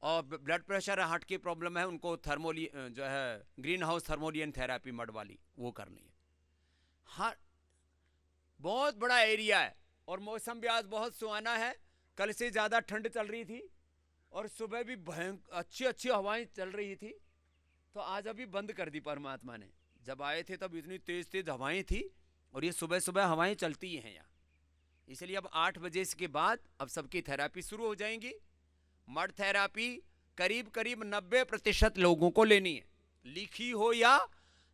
और ब्लड प्रेशर हार्ट की प्रॉब्लम है उनको जो है ग्रीन हाउस थर्मोलियन थेरापी मड वाली वो करनी है। हाँ, बहुत बड़ा एरिया है और मौसम भी आज बहुत सुहाना है। कल से ज़्यादा ठंड चल रही थी और सुबह भी अच्छी अच्छी हवाएं चल रही थी, तो आज अभी बंद कर दी परमात्मा ने। जब आए थे तब इतनी तेज तेज हवाएं थी और ये सुबह सुबह हवाएं चलती ही हैं यहाँ, इसलिए अब 8 बजे के बाद अब सबकी थेरापी शुरू हो जाएंगी। मड थेरापी करीब करीब 90% लोगों को लेनी है, लिखी हो या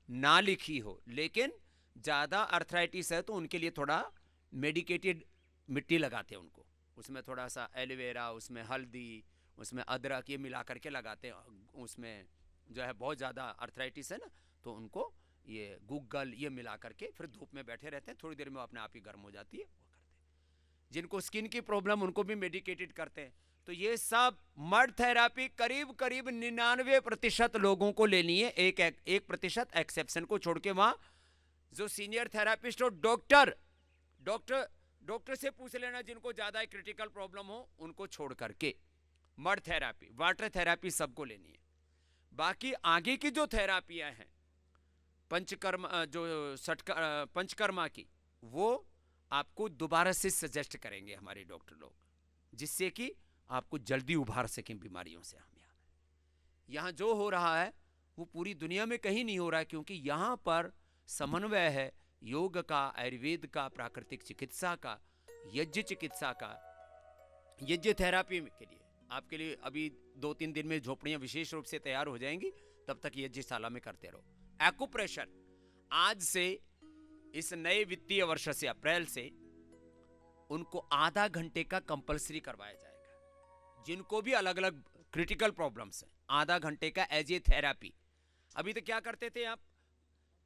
ना लिखी हो, लेकिन ज़्यादा अर्थराइटिस है तो उनके लिए थोड़ा मेडिकेटेड मिट्टी लगाते हैं उनको, उसमें थोड़ा सा एलोवेरा, उसमें हल्दी, उसमें अदरक ये मिला करके लगाते हैं। उसमें जो है बहुत ज़्यादा अर्थराइटिस है ना, तो उनको ये गूगल ये मिला करके फिर धूप में बैठे रहते हैं, थोड़ी देर में अपने आप ही गर्म हो जाती है, वो करते हैं। जिनको स्किन की प्रॉब्लम उनको भी मेडिकेटेड करते हैं। तो ये सब मड थेरापी करीब करीब 99% लोगों को लेनी है, 1% एक्सेप्शन को छोड़ के। वहाँ जो सीनियर थेरापिस्ट और डॉक्टर से पूछ लेना जिनको ज़्यादा क्रिटिकल प्रॉब्लम हो उनको छोड़ करके मड थेरापी, वाटर थेरापी सबको लेनी है। बाकी आगे की जो थेरापियां हैं पंचकर्मा की, वो आपको दोबारा से सजेस्ट करेंगे हमारे डॉक्टर लोग, जिससे कि आपको जल्दी उभार सकें बीमारियों से। हम यहाँ जो हो रहा है वो पूरी दुनिया में कहीं नहीं हो रहा है, क्योंकि यहाँ पर समन्वय है योग का, आयुर्वेद का, प्राकृतिक चिकित्सा का, यज्ञ चिकित्सा का, यज्ञ थेरापी के लिए आपके लिए अभी 2-3 दिन में झोपड़ियां विशेष रूप से तैयार हो जाएंगी, तब तक यज्ञशाला में करते रहो। एक्यूप्रेशर आज से इस नए वित्तीय वर्ष से अप्रैल से उनको आधा घंटे का कंपलसरी करवाया जाएगा। जिनको भी अलग अलग क्रिटिकल प्रॉब्लम्स हैं, आधा घंटे का एज ए थेरापी। अभी तो क्या करते थे आप,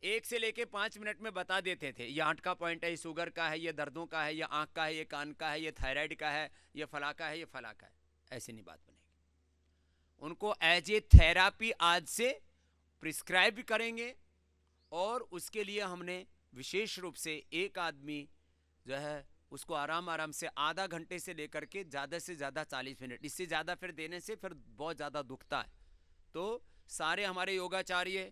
1 से लेके 5 मिनट में बता देते थे ये हार्ट का पॉइंट है, ये शुगर का है, ये दर्दों का है, ये आंख का है, ये कान का है, ये थायराइड का है, ये फला का है, ये फला का है। ऐसी नहीं बात बनेगी। उनको एज ए थेरापी आज से प्रिस्क्राइब भी करेंगे और उसके लिए हमने विशेष रूप से एक आदमी जो है उसको आराम आराम से आधा घंटे से लेकर के ज़्यादा से ज़्यादा 40 मिनट, इससे ज़्यादा फिर देने से फिर बहुत ज़्यादा दुखता है। तो सारे हमारे योगाचार्य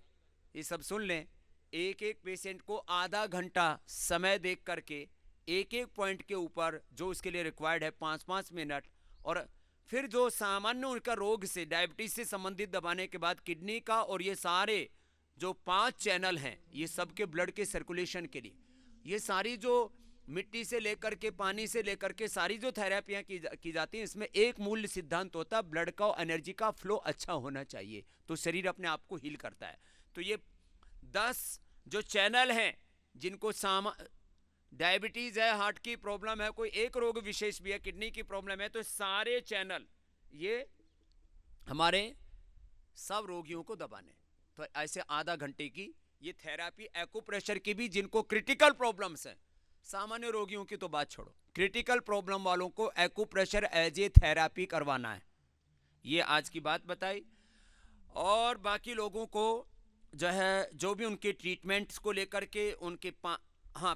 ये सब सुन लें, एक एक पेशेंट को आधा घंटा समय देख करके एक एक पॉइंट के ऊपर जो उसके लिए रिक्वायर्ड है 5-5 मिनट, और फिर जो सामान्य उनका रोग से डायबिटीज से संबंधित दबाने के बाद किडनी का और ये सारे जो 5 चैनल हैं ये सबके ब्लड के सर्कुलेशन के लिए, ये सारी जो मिट्टी से लेकर के पानी से लेकर के सारी जो थेरेपियां की जाती हैं, इसमें एक मूल सिद्धांत होता है ब्लड का और एनर्जी का फ्लो अच्छा होना चाहिए, तो शरीर अपने आप को हील करता है। तो ये 10 जो चैनल हैं जिनको डायबिटीज है, हार्ट की प्रॉब्लम है, कोई एक रोग विशेष भी है, किडनी की प्रॉब्लम है, तो सारे चैनल ये हमारे सब रोगियों को दबाने। तो ऐसे आधा घंटे की ये थेरापी एक्यूप्रेशर की भी, जिनको क्रिटिकल प्रॉब्लम्स हैं, सामान्य रोगियों की तो बात छोड़ो, क्रिटिकल प्रॉब्लम वालों को एक्यूप्रेशर एज ए थेरापी करवाना है। ये आज की बात बताई। और बाकी लोगों को जो है जो भी उनके ट्रीटमेंट्स को लेकर के उनके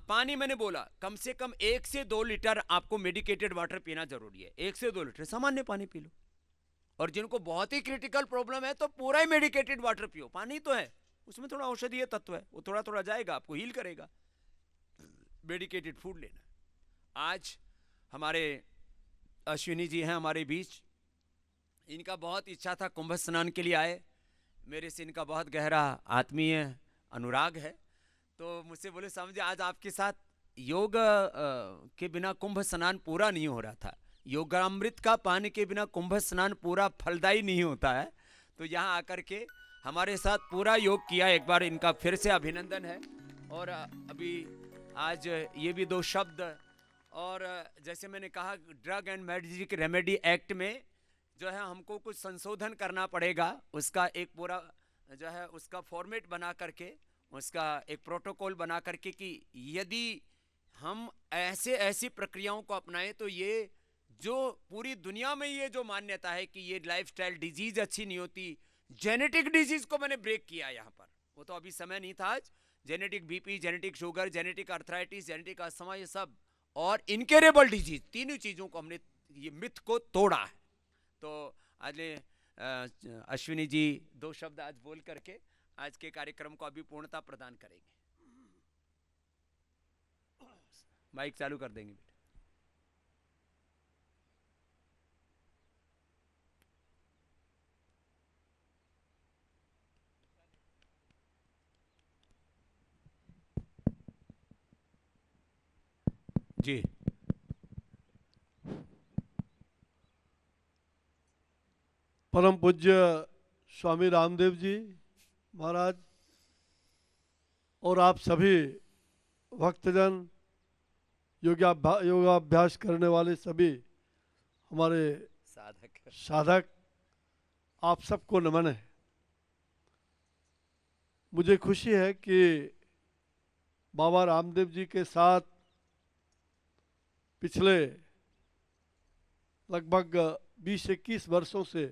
पानी मैंने बोला कम से कम 1 से 2 लीटर आपको मेडिकेटेड वाटर पीना जरूरी है। 1 से 2 लीटर सामान्य पानी पी लो, और जिनको बहुत ही क्रिटिकल प्रॉब्लम है तो पूरा ही मेडिकेटेड वाटर पियो। पानी तो है, उसमें थोड़ा औषधीय तत्व है, वो थोड़ा थोड़ा जाएगा, आपको हील करेगा। मेडिकेटेड फूड लेना। आज हमारे अश्विनी जी हैं हमारे बीच, इनका बहुत इच्छा था कुंभ स्नान के लिए आए, मेरे से इनका बहुत गहरा आत्मीय अनुराग है, तो मुझसे बोले स्वामी जी आज आपके साथ योग के बिना कुंभ स्नान पूरा नहीं हो रहा था, योगामृत का पानी के बिना कुंभ स्नान पूरा फलदायी नहीं होता है, तो यहाँ आकर के हमारे साथ पूरा योग किया। एक बार इनका फिर से अभिनंदन है। और अभी आज ये भी 2 शब्द, और जैसे मैंने कहा drug and medicine remedy act में जो है हमको कुछ संशोधन करना पड़ेगा, उसका एक पूरा जो है उसका फॉर्मेट बना करके, उसका एक प्रोटोकॉल बना करके कि यदि हम ऐसी प्रक्रियाओं को अपनाएं तो ये जो पूरी दुनिया में ये जो मान्यता है कि ये लाइफस्टाइल डिजीज अच्छी नहीं होती, जेनेटिक डिजीज को मैंने ब्रेक किया यहाँ पर, वो तो अभी समय नहीं था। आज genetic BP, genetic sugar, genetic arthritis, genetic asthma, ये सब और इनक्योरेबल डिजीज, तीनों चीज़ों को हमने ये मिथ को तोड़ा है। तो आज अश्विनी जी 2 शब्द आज बोल करके आज के कार्यक्रम को अभी पूर्णता प्रदान करेंगे। माइक चालू कर देंगे बेटा। जी परम पूज्य स्वामी रामदेव जी महाराज और आप सभी भक्तजन, योगाभ्यास करने वाले सभी हमारे साधक, आप सबको नमन है। मुझे खुशी है कि बाबा रामदेव जी के साथ पिछले लगभग 20-21 वर्षों से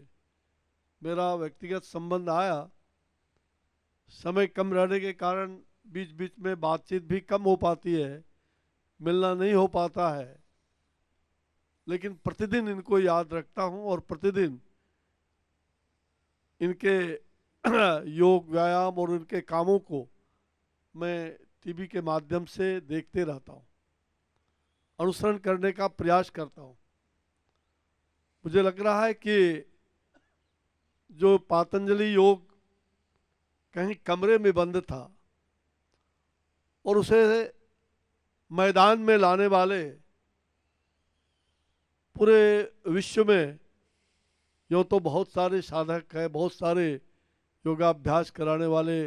मेरा व्यक्तिगत संबंध आया। समय कम रहने के कारण बीच बीच में बातचीत भी कम हो पाती है, मिलना नहीं हो पाता है, लेकिन प्रतिदिन इनको याद रखता हूं और प्रतिदिन इनके योग, व्यायाम और उनके कामों को मैं टीवी के माध्यम से देखते रहता हूं, अनुसरण करने का प्रयास करता हूं। मुझे लग रहा है कि जो पातंजलि योग कहीं कमरे में बंद था और उसे मैदान में लाने वाले पूरे विश्व में यूँ तो बहुत सारे साधक हैं, बहुत सारे योगाभ्यास कराने वाले,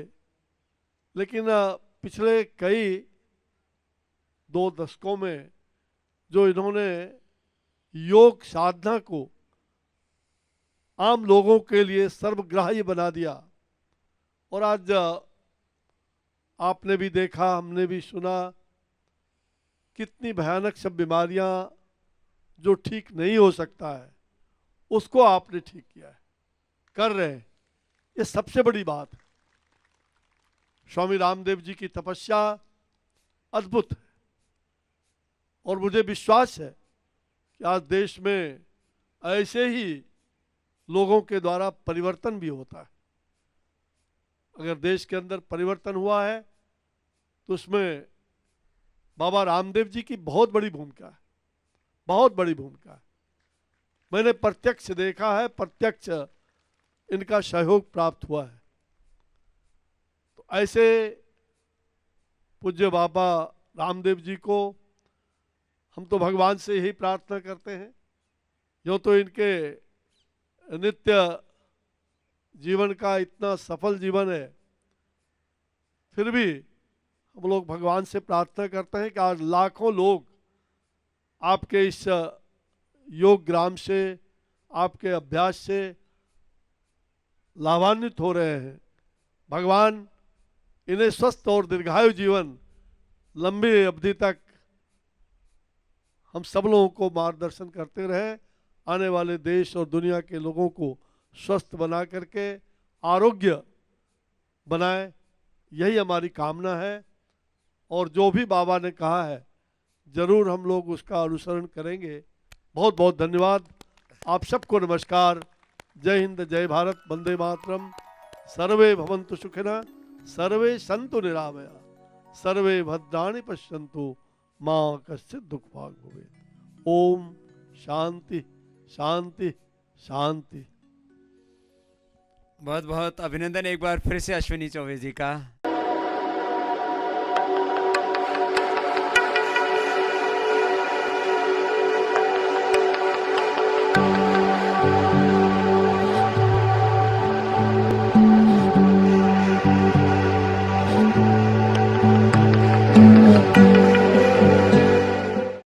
लेकिन पिछले कई 2 दशकों में जो इन्होंने योग साधना को आम लोगों के लिए सर्वग्राह्य बना दिया, और आज आपने भी देखा, हमने भी सुना, कितनी भयानक सब बीमारियां जो ठीक नहीं हो सकता है उसको आपने ठीक किया है, कर रहे हैं। ये सबसे बड़ी बात है। स्वामी रामदेव जी की तपस्या अद्भुत है, और मुझे विश्वास है कि आज देश में ऐसे ही लोगों के द्वारा परिवर्तन भी होता है। अगर देश के अंदर परिवर्तन हुआ है तो उसमें बाबा रामदेव जी की बहुत बड़ी भूमिका है, बहुत बड़ी भूमिका है। मैंने प्रत्यक्ष देखा है, प्रत्यक्ष इनका सहयोग प्राप्त हुआ है। तो ऐसे पूज्य बाबा रामदेव जी को हम तो भगवान से यही प्रार्थना करते हैं। यूँ तो इनके नित्य जीवन का इतना सफल जीवन है, फिर भी हम लोग भगवान से प्रार्थना करते हैं कि आज लाखों लोग आपके इस योग ग्राम से, आपके अभ्यास से लाभान्वित हो रहे हैं। भगवान इन्हें स्वस्थ और दीर्घायु जीवन, लंबी अवधि तक हम सब लोगों को मार्गदर्शन करते रहे, आने वाले देश और दुनिया के लोगों को स्वस्थ बना करके आरोग्य बनाए, यही हमारी कामना है। और जो भी बाबा ने कहा है जरूर हम लोग उसका अनुसरण करेंगे। बहुत बहुत धन्यवाद। आप सबको नमस्कार। जय हिंद, जय भारत, वंदे मातरम। सर्वे भवन्तु सुखिनः, सर्वे सन्तु निरामया, सर्वे भद्राणि पश्यन्तु, माँ कश्चित् दुःखभाग् भवेत्। ओम शांति शांति शांति। बहुत बहुत अभिनंदन एक बार फिर से अश्विनी चौबे जी का।